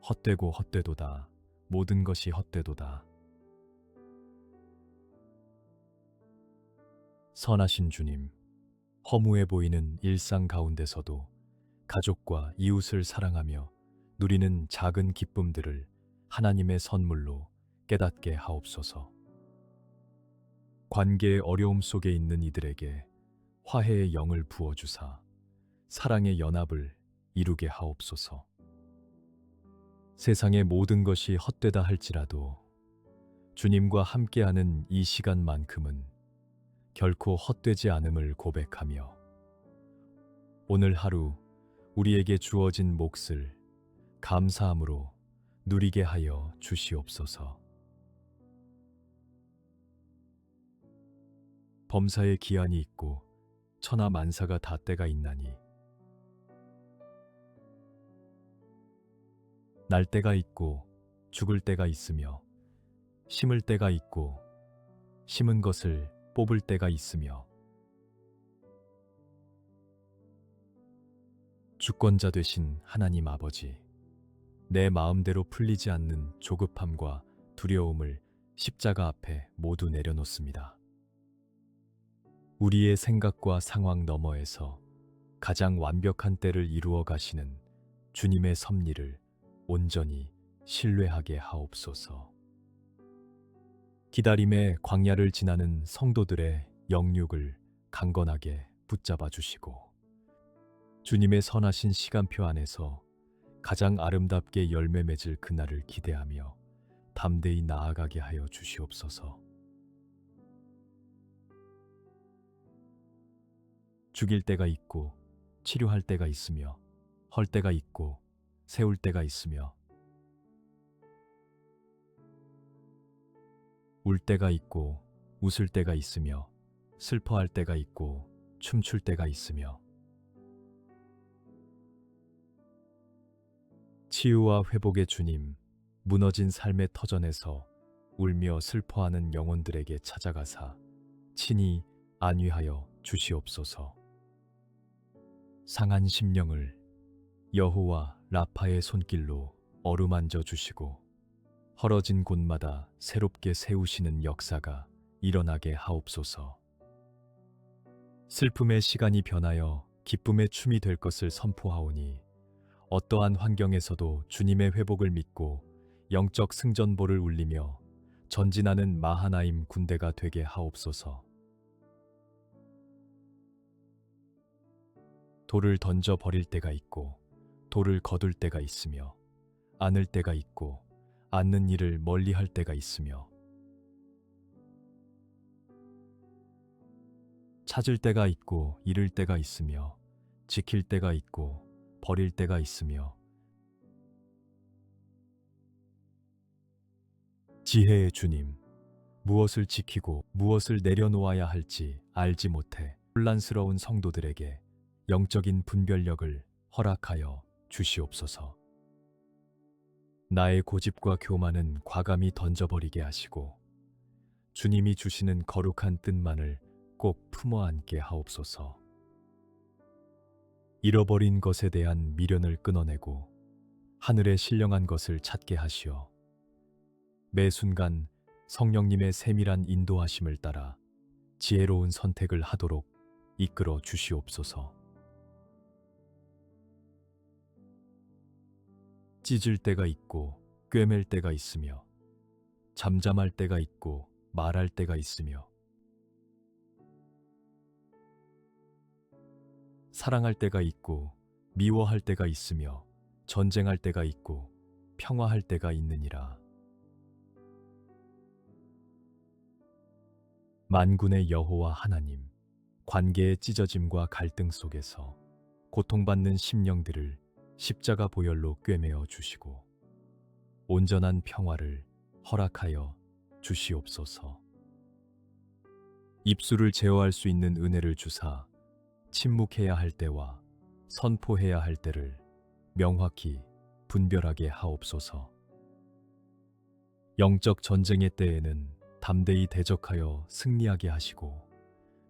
헛되고 헛되도다. 모든 것이 헛되도다. 선하신 주님, 허무해 보이는 일상 가운데서도 가족과 이웃을 사랑하며 누리는 작은 기쁨들을 하나님의 선물로 깨닫게 하옵소서. 관계의 어려움 속에 있는 이들에게 화해의 영을 부어주사 사랑의 연합을 이루게 하옵소서. 세상의 모든 것이 헛되다 할지라도 주님과 함께하는 이 시간만큼은 결코 헛되지 않음을 고백하며 오늘 하루 우리에게 주어진 몫을 감사함으로 누리게 하여 주시옵소서. 범사에 기한이 있고 천하 만사가 다 때가 있나니 날 때가 있고 죽을 때가 있으며 심을 때가 있고 심은 것을 뽑을 때가 있으며 주권자 되신 하나님 아버지, 내 마음대로 풀리지 않는 조급함과 두려움을 십자가 앞에 모두 내려놓습니다. 우리의 생각과 상황 너머에서 가장 완벽한 때를 이루어 가시는 주님의 섭리를 온전히 신뢰하게 하옵소서. 기다림의 광야를 지나는 성도들의 영육을 강건하게 붙잡아 주시고 주님의 선하신 시간표 안에서 가장 아름답게 열매 맺을 그날을 기대하며 담대히 나아가게 하여 주시옵소서. 죽일 때가 있고 치료할 때가 있으며 헐 때가 있고 세울 때가 있으며 울 때가 있고 웃을 때가 있으며 슬퍼할 때가 있고 춤출 때가 있으며 치유와 회복의 주님, 무너진 삶의 터전에서 울며 슬퍼하는 영혼들에게 찾아가사 친히 안위하여 주시옵소서. 상한 심령을 여호와 라파의 손길로 어루만져 주시고 헐어진 곳마다 새롭게 세우시는 역사가 일어나게 하옵소서. 슬픔의 시간이 변하여 기쁨의 춤이 될 것을 선포하오니 어떠한 환경에서도 주님의 회복을 믿고 영적 승전보를 울리며 전진하는 마하나임 군대가 되게 하옵소서. 돌을 던져 버릴 때가 있고 돌을 거둘 때가 있으며 안을 때가 있고 안는 일을 멀리할 때가 있으며 찾을 때가 있고 잃을 때가 있으며 지킬 때가 있고 버릴 때가 있으며 지혜의 주님, 무엇을 지키고 무엇을 내려놓아야 할지 알지 못해 혼란스러운 성도들에게 영적인 분별력을 허락하여 주시옵소서. 나의 고집과 교만은 과감히 던져버리게 하시고 주님이 주시는 거룩한 뜻만을 꼭 품어 안게 하옵소서. 잃어버린 것에 대한 미련을 끊어내고 하늘에 신령한 것을 찾게 하시어 매 순간 성령님의 세밀한 인도하심을 따라 지혜로운 선택을 하도록 이끌어 주시옵소서. 찢을 때가 있고 꿰맬 때가 있으며 잠잠할 때가 있고 말할 때가 있으며 사랑할 때가 있고 미워할 때가 있으며 전쟁할 때가 있고 평화할 때가 있느니라. 만군의 여호와 하나님, 관계의 찢어짐과 갈등 속에서 고통받는 심령들을 십자가 보혈로 꿰매어 주시고 온전한 평화를 허락하여 주시옵소서. 입술을 제어할 수 있는 은혜를 주사 침묵해야 할 때와 선포해야 할 때를 명확히 분별하게 하옵소서. 영적 전쟁의 때에는 담대히 대적하여 승리하게 하시고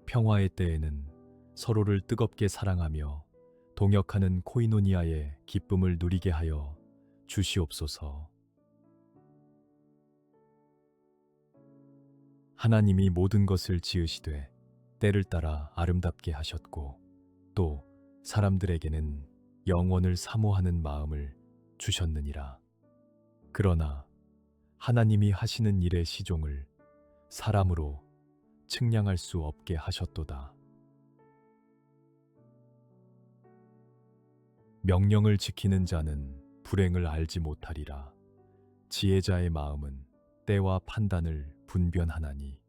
평화의 때에는 서로를 뜨겁게 사랑하며 동역하는 코이노니아의 기쁨을 누리게 하여 주시옵소서. 하나님이 모든 것을 지으시되 때를 따라 아름답게 하셨고 또 사람들에게는 영원을 사모하는 마음을 주셨느니라. 그러나 하나님이 하시는 일의 시종을 사람으로 측량할 수 없게 하셨도다. 명령을 지키는 자는 불행을 알지 못하리라. 지혜자의 마음은 때와 판단을 분변하나니.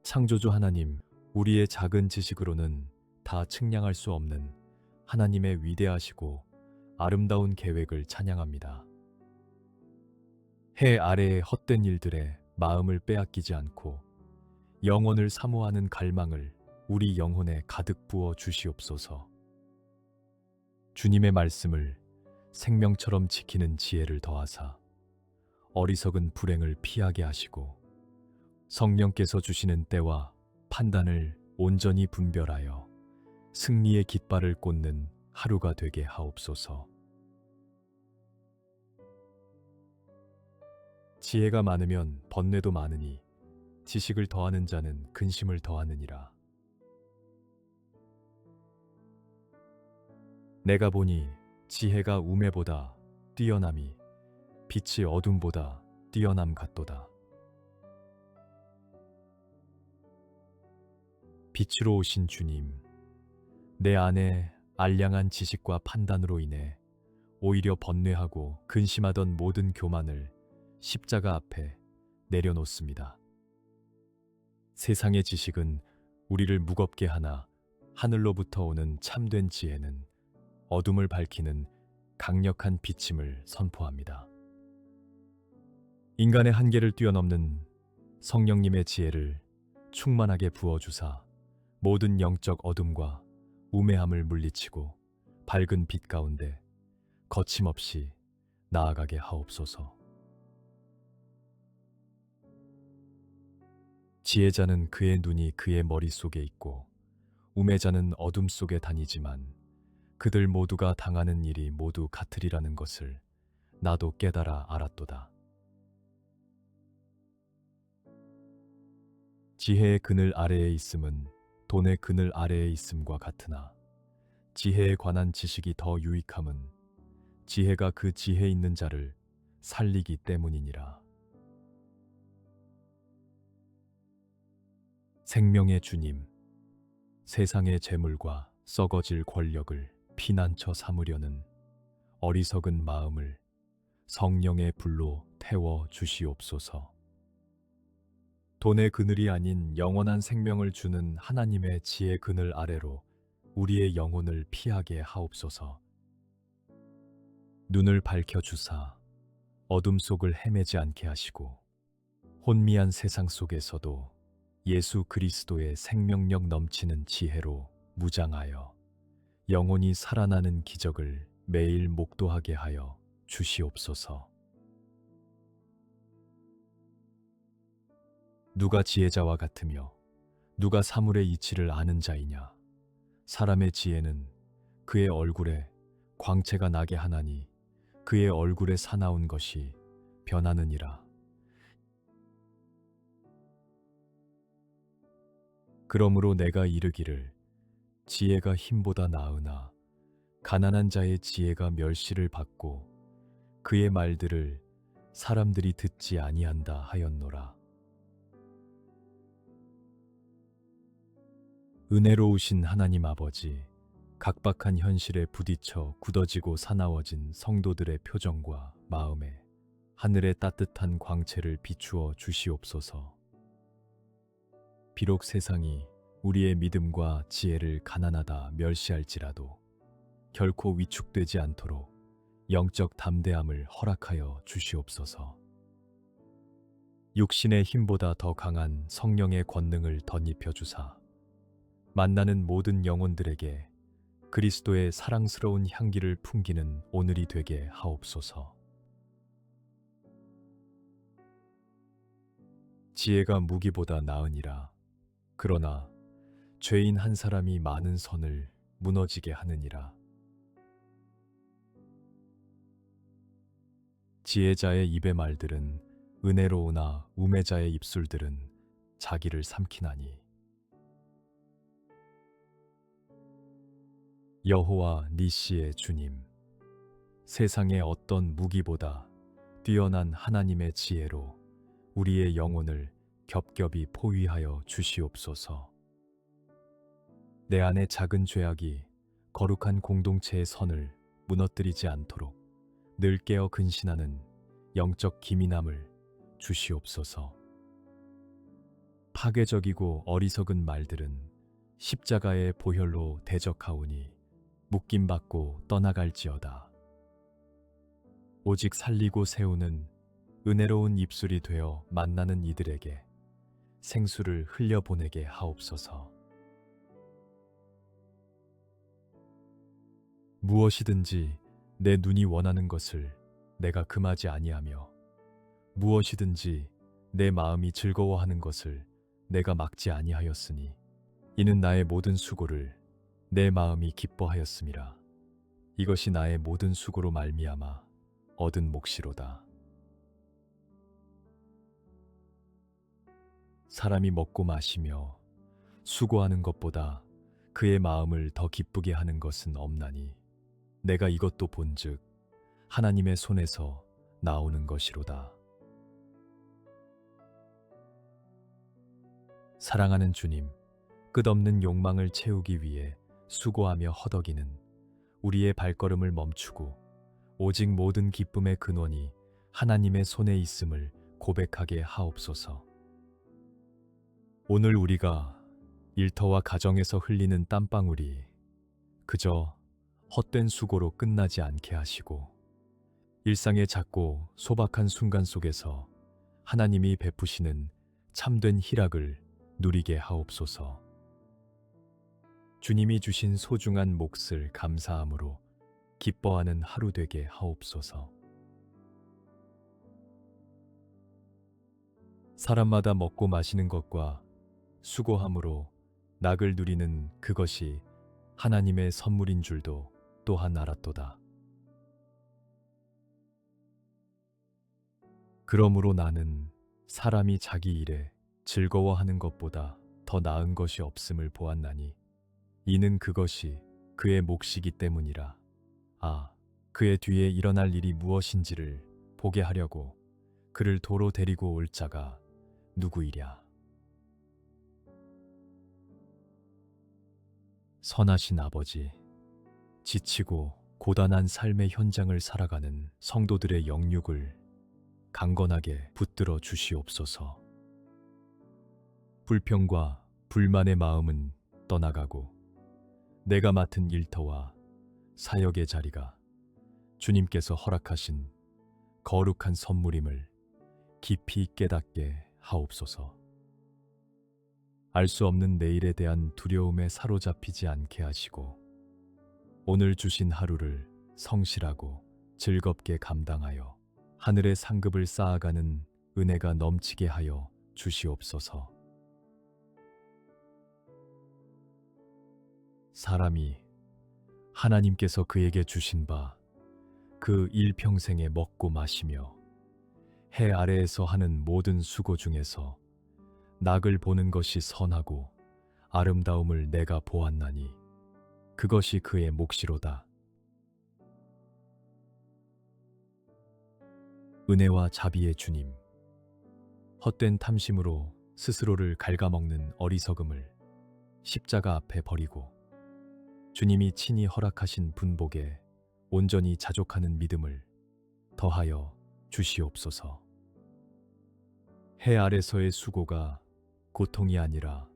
창조주 하나님, 우리의 작은 지식으로는 다 측량할 수 없는 하나님의 위대하시고 아름다운 계획을 찬양합니다. 해 아래의 헛된 일들에 마음을 빼앗기지 않고 영원을 사모하는 갈망을 우리 영혼에 가득 부어 주시옵소서. 주님의 말씀을 생명처럼 지키는 지혜를 더하사 어리석은 불행을 피하게 하시고 성령께서 주시는 때와 판단을 온전히 분별하여 승리의 깃발을 꽂는 하루가 되게 하옵소서. 지혜가 많으면 번뇌도 많으니 지식을 더하는 자는 근심을 더하느니라. 내가 보니 지혜가 우매보다 뛰어남이 빛이 어둠보다 뛰어남 같도다. 빛으로 오신 주님, 내 안에 알량한 지식과 판단으로 인해 오히려 번뇌하고 근심하던 모든 교만을 십자가 앞에 내려놓습니다. 세상의 지식은 우리를 무겁게 하나 하늘로부터 오는 참된 지혜는 어둠을 밝히는 강력한 비침을 선포합니다. 인간의 한계를 뛰어넘는 성령님의 지혜를 충만하게 부어주사 모든 영적 어둠과 우매함을 물리치고 밝은 빛 가운데 거침없이 나아가게 하옵소서. 지혜자는 그의 눈이 그의 머릿속에 있고 우매자는 어둠 속에 다니지만 그들 모두가 당하는 일이 모두 같으리라는 것을 나도 깨달아 알았도다. 지혜의 그늘 아래에 있음은 돈의 그늘 아래에 있음과 같으나 지혜에 관한 지식이 더 유익함은 지혜가 그 지혜 있는 자를 살리기 때문이니라. 생명의 주님, 세상의 재물과 썩어질 권력을 피난처 삼으려는 어리석은 마음을 성령의 불로 태워 주시옵소서. 돈의 그늘이 아닌 영원한 생명을 주는 하나님의 지혜 그늘 아래로 우리의 영혼을 피하게 하옵소서. 눈을 밝혀주사 어둠 속을 헤매지 않게 하시고 혼미한 세상 속에서도 예수 그리스도의 생명력 넘치는 지혜로 무장하여 영혼이 살아나는 기적을 매일 목도하게 하여 주시옵소서. 누가 지혜자와 같으며 누가 사물의 이치를 아는 자이냐? 사람의 지혜는 그의 얼굴에 광채가 나게 하나니 그의 얼굴에 사나운 것이 변하느니라. 그러므로 내가 이르기를 지혜가 힘보다 나으나 가난한 자의 지혜가 멸시를 받고 그의 말들을 사람들이 듣지 아니한다 하였노라. 은혜로우신 하나님 아버지, 각박한 현실에 부딪혀 굳어지고 사나워진 성도들의 표정과 마음에 하늘의 따뜻한 광채를 비추어 주시옵소서. 비록 세상이 우리의 믿음과 지혜를 가난하다 멸시할지라도 결코 위축되지 않도록 영적 담대함을 허락하여 주시옵소서. 육신의 힘보다 더 강한 성령의 권능을 덧입혀 주사 만나는 모든 영혼들에게 그리스도의 사랑스러운 향기를 풍기는 오늘이 되게 하옵소서. 지혜가 무기보다 나으니라. 그러나 죄인 한 사람이 많은 선을 무너지게 하느니라. 지혜자의 입의 말들은 은혜로우나 우매자의 입술들은 자기를 삼키나니. 여호와 니시의 주님, 세상의 어떤 무기보다 뛰어난 하나님의 지혜로 우리의 영혼을 겹겹이 포위하여 주시옵소서. 내 안의 작은 죄악이 거룩한 공동체의 선을 무너뜨리지 않도록 늘 깨어 근신하는 영적 기민함을 주시옵소서. 파괴적이고 어리석은 말들은 십자가의 보혈로 대적하오니 묶임받고 떠나갈지어다. 오직 살리고 세우는 은혜로운 입술이 되어 만나는 이들에게 생수를 흘려보내게 하옵소서. 무엇이든지 내 눈이 원하는 것을 내가 금하지 아니하며 무엇이든지 내 마음이 즐거워하는 것을 내가 막지 아니하였으니 이는 나의 모든 수고를 내 마음이 기뻐하였음이라. 이것이 나의 모든 수고로 말미암아 얻은 몫이로다. 사람이 먹고 마시며 수고하는 것보다 그의 마음을 더 기쁘게 하는 것은 없나니 내가 이것도 본즉 하나님의 손에서 나오는 것이로다. 사랑하는 주님, 끝없는 욕망을 채우기 위해 수고하며 허덕이는 우리의 발걸음을 멈추고 오직 모든 기쁨의 근원이 하나님의 손에 있음을 고백하게 하옵소서. 오늘 우리가 일터와 가정에서 흘리는 땀방울이 그저 헛된 수고로 끝나지 않게 하시고 일상의 작고 소박한 순간 속에서 하나님이 베푸시는 참된 희락을 누리게 하옵소서. 주님이 주신 소중한 몫을 감사함으로 기뻐하는 하루 되게 하옵소서. 사람마다 먹고 마시는 것과 수고함으로 낙을 누리는 그것이 하나님의 선물인 줄도 또한 알았도다. 그러므로 나는 사람이 자기 일에 즐거워하는 것보다 더 나은 것이 없음을 보았나니 이는 그것이 그의 몫이기 때문이라. 그의 뒤에 일어날 일이 무엇인지를 보게 하려고 그를 도로 데리고 올 자가 누구이랴. 선하신 아버지, 지치고 고단한 삶의 현장을 살아가는 성도들의 영육을 강건하게 붙들어 주시옵소서. 불평과 불만의 마음은 떠나가고 내가 맡은 일터와 사역의 자리가 주님께서 허락하신 거룩한 선물임을 깊이 깨닫게 하옵소서. 알 수 없는 내일에 대한 두려움에 사로잡히지 않게 하시고 오늘 주신 하루를 성실하고 즐겁게 감당하여 하늘의 상급을 쌓아가는 은혜가 넘치게 하여 주시옵소서. 사람이 하나님께서 그에게 주신 바 그 일평생에 먹고 마시며 해 아래에서 하는 모든 수고 중에서 낙을 보는 것이 선하고 아름다움을 내가 보았나니 그것이 그의 몫이로다. 은혜와 자비의 주님, 헛된 탐심으로 스스로를 갉아먹는 어리석음을 십자가 앞에 버리고 주님이 친히 허락하신 분복에 온전히 자족하는 믿음을 더하여 주시옵소서. 해 아래서의 수고가 고통이 아니라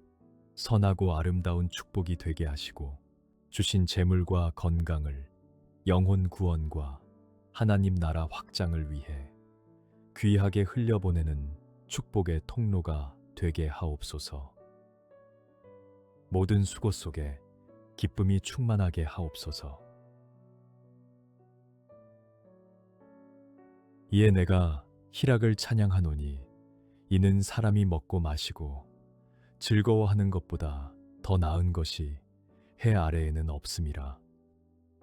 선하고 아름다운 축복이 되게 하시고 주신 재물과 건강을 영혼 구원과 하나님 나라 확장을 위해 귀하게 흘려보내는 축복의 통로가 되게 하옵소서. 모든 수고 속에 기쁨이 충만하게 하옵소서. 이에 내가 희락을 찬양하노니 이는 사람이 먹고 마시고 즐거워하는 것보다 더 나은 것이 해 아래에는 없음이라.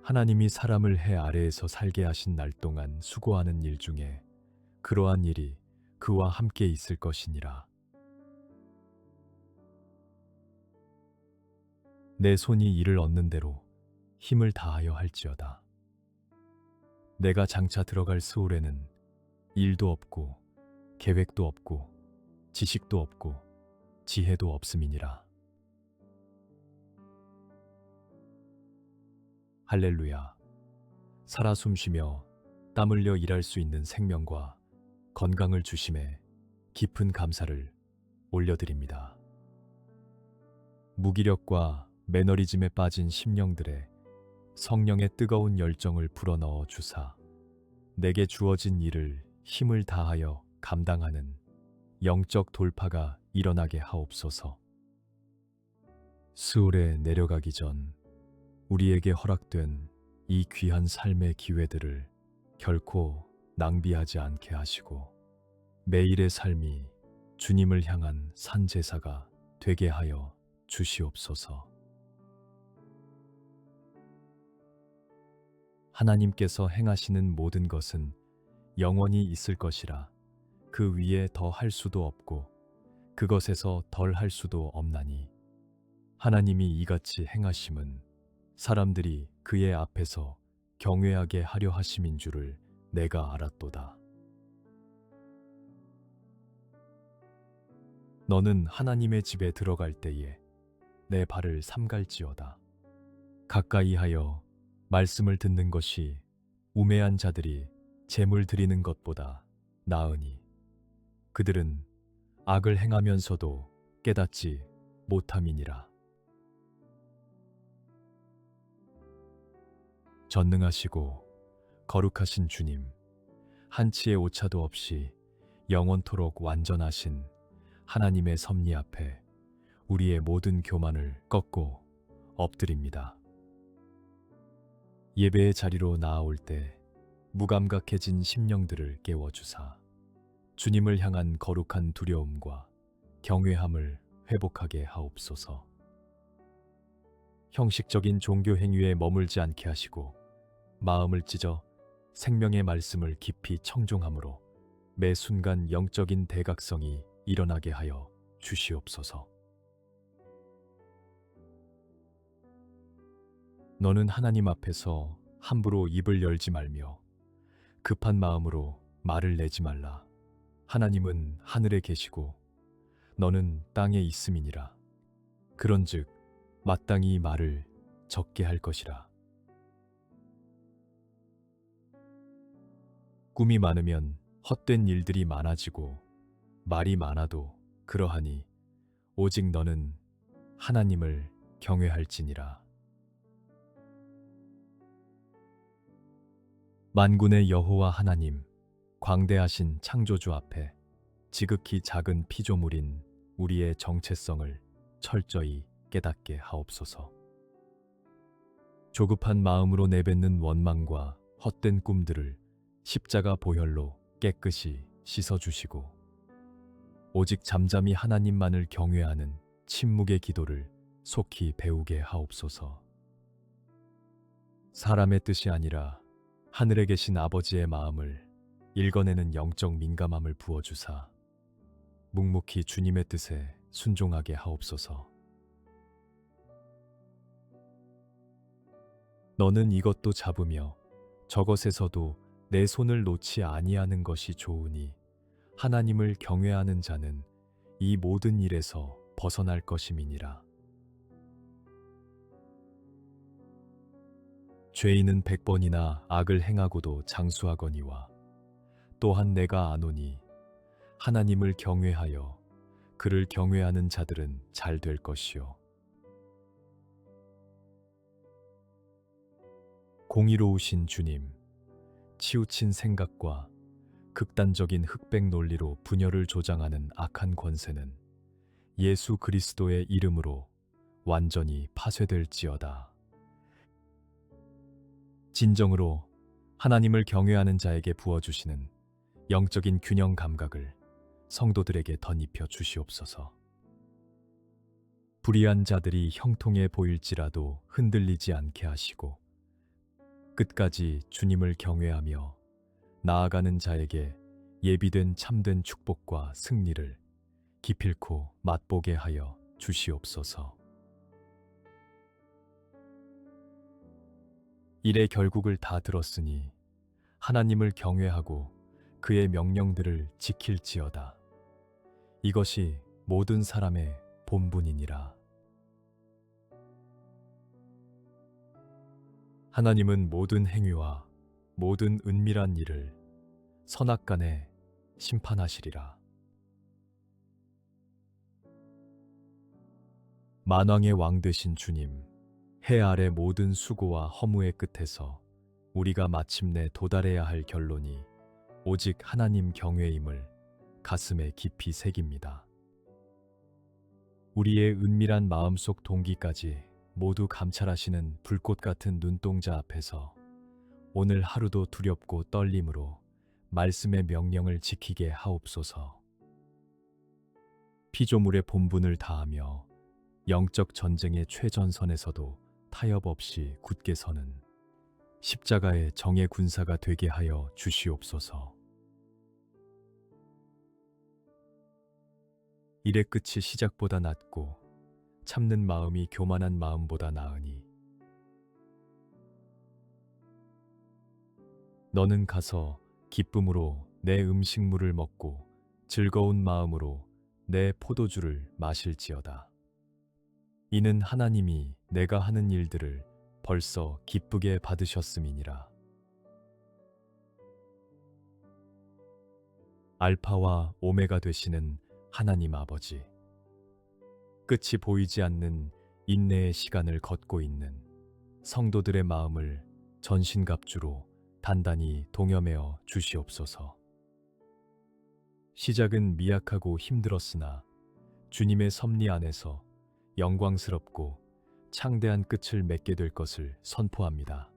하나님이 사람을 해 아래에서 살게 하신 날 동안 수고하는 일 중에 그러한 일이 그와 함께 있을 것이니라. 내 손이 이를 얻는 대로 힘을 다하여 할지어다. 내가 장차 들어갈 스올에는 일도 없고 계획도 없고 지식도 없고 지혜도 없음이니라. 할렐루야. 살아 숨쉬며 땀 흘려 일할 수 있는 생명과 건강을 주심에 깊은 감사를 올려드립니다. 무기력과 매너리즘에 빠진 심령들의 성령의 뜨거운 열정을 불어넣어 주사 내게 주어진 일을 힘을 다하여 감당하는 영적 돌파가 일어나게 하옵소서. 스올에 내려가기 전 우리에게 허락된 이 귀한 삶의 기회들을 결코 낭비하지 않게 하시고 매일의 삶이 주님을 향한 산제사가 되게 하여 주시옵소서. 하나님께서 행하시는 모든 것은 영원히 있을 것이라. 그 위에 더 할 수도 없고 그것에서 덜 할 수도 없나니 하나님이 이같이 행하심은 사람들이 그의 앞에서 경외하게 하려 하심인 줄을 내가 알았도다. 너는 하나님의 집에 들어갈 때에 내 발을 삼갈지어다. 가까이 하여 말씀을 듣는 것이 우매한 자들이 재물 드리는 것보다 나으니 그들은 악을 행하면서도 깨닫지 못함이니라. 전능하시고 거룩하신 주님, 한치의 오차도 없이 영원토록 완전하신 하나님의 섭리 앞에 우리의 모든 교만을 꺾고 엎드립니다. 예배의 자리로 나아올 때 무감각해진 심령들을 깨워주사 주님을 향한 거룩한 두려움과 경외함을 회복하게 하옵소서. 형식적인 종교 행위에 머물지 않게 하시고 마음을 찢어 생명의 말씀을 깊이 청종함으로 매 순간 영적인 대각성이 일어나게 하여 주시옵소서. 너는 하나님 앞에서 함부로 입을 열지 말며 급한 마음으로 말을 내지 말라. 하나님은 하늘에 계시고 너는 땅에 있음이니라. 그런즉 마땅히 말을 적게 할 것이라. 꿈이 많으면 헛된 일들이 많아지고 말이 많아도 그러하니 오직 너는 하나님을 경외할지니라. 만군의 여호와 하나님, 광대하신 창조주 앞에 지극히 작은 피조물인 우리의 정체성을 철저히 깨닫게 하옵소서. 조급한 마음으로 내뱉는 원망과 헛된 꿈들을 십자가 보혈로 깨끗이 씻어주시고 오직 잠잠히 하나님만을 경외하는 침묵의 기도를 속히 배우게 하옵소서. 사람의 뜻이 아니라 하늘에 계신 아버지의 마음을 읽어내는 영적 민감함을 부어주사 묵묵히 주님의 뜻에 순종하게 하옵소서. 너는 이것도 잡으며 저것에서도 내 손을 놓지 아니하는 것이 좋으니 하나님을 경외하는 자는 이 모든 일에서 벗어날 것임이니라. 죄인은 100번이나 악을 행하고도 장수하거니와 또한 내가 아노니 하나님을 경외하여 그를 경외하는 자들은 잘 될 것이요 공의로우신 주님, 치우친 생각과 극단적인 흑백 논리로 분열을 조장하는 악한 권세는 예수 그리스도의 이름으로 완전히 파쇄될지어다. 진정으로 하나님을 경외하는 자에게 부어주시는 영적인 균형 감각을 성도들에게 덧입혀 주시옵소서. 불의한 자들이 형통해 보일지라도 흔들리지 않게 하시고 끝까지 주님을 경외하며 나아가는 자에게 예비된 참된 축복과 승리를 기필코 맛보게 하여 주시옵소서. 일의 결국을 다 들었으니 하나님을 경외하고 그의 명령들을 지킬지어다. 이것이 모든 사람의 본분이니라. 하나님은 모든 행위와 모든 은밀한 일을 선악간에 심판하시리라. 만왕의 왕 되신 주님, 해 아래 모든 수고와 허무의 끝에서 우리가 마침내 도달해야 할 결론이 오직 하나님 경외임을 가슴에 깊이 새깁니다. 우리의 은밀한 마음속 동기까지 모두 감찰하시는 불꽃 같은 눈동자 앞에서 오늘 하루도 두렵고 떨림으로 말씀의 명령을 지키게 하옵소서. 피조물의 본분을 다하며 영적 전쟁의 최전선에서도 타협 없이 굳게 서는 십자가의 정의 군사가 되게 하여 주시옵소서. 일의 끝이 시작보다 낫고 참는 마음이 교만한 마음보다 나으니 너는 가서 기쁨으로 내 음식물을 먹고 즐거운 마음으로 내 포도주를 마실지어다. 이는 하나님이 내가 하는 일들을 벌써 기쁘게 받으셨음이니라. 알파와 오메가 되시는 하나님 아버지, 끝이 보이지 않는 인내의 시간을 걷고 있는 성도들의 마음을 전신갑주로 단단히 동여매어 주시옵소서. 시작은 미약하고 힘들었으나 주님의 섭리 안에서 영광스럽고 창대한 끝을 맺게 될 것을 선포합니다.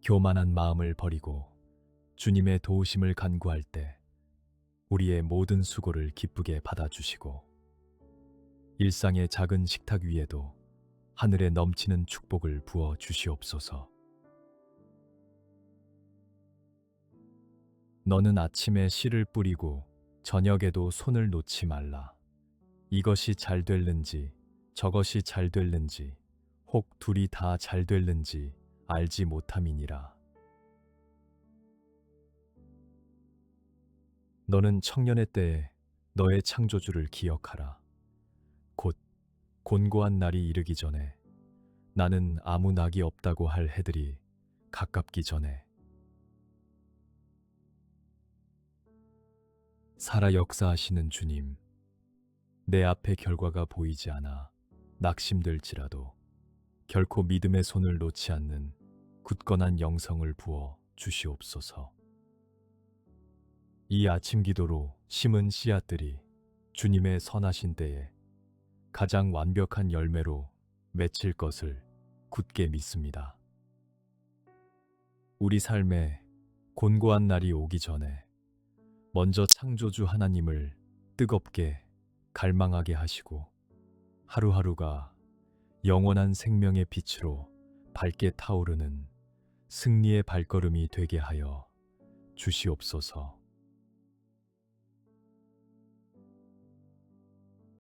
교만한 마음을 버리고 주님의 도우심을 간구할 때 우리의 모든 수고를 기쁘게 받아주시고 일상의 작은 식탁 위에도 하늘에 넘치는 축복을 부어 주시옵소서. 너는 아침에 씨를 뿌리고 저녁에도 손을 놓지 말라. 이것이 잘 될는지 저것이 잘 될는지 혹 둘이 다 잘 될는지 알지 못함이니라. 너는 청년의 때에 너의 창조주를 기억하라. 곧 곤고한 날이 이르기 전에 나는 아무 낙이 없다고 할 해들이 가깝기 전에 살아 역사하시는 주님, 내 앞에 결과가 보이지 않아 낙심될지라도 결코 믿음의 손을 놓지 않는 굳건한 영성을 부어 주시옵소서. 이 아침 기도로 심은 씨앗들이 주님의 선하신 때에 가장 완벽한 열매로 맺힐 것을 굳게 믿습니다. 우리 삶에 곤고한 날이 오기 전에 먼저 창조주 하나님을 뜨겁게 갈망하게 하시고 하루하루가 영원한 생명의 빛으로 밝게 타오르는 승리의 발걸음이 되게 하여 주시옵소서.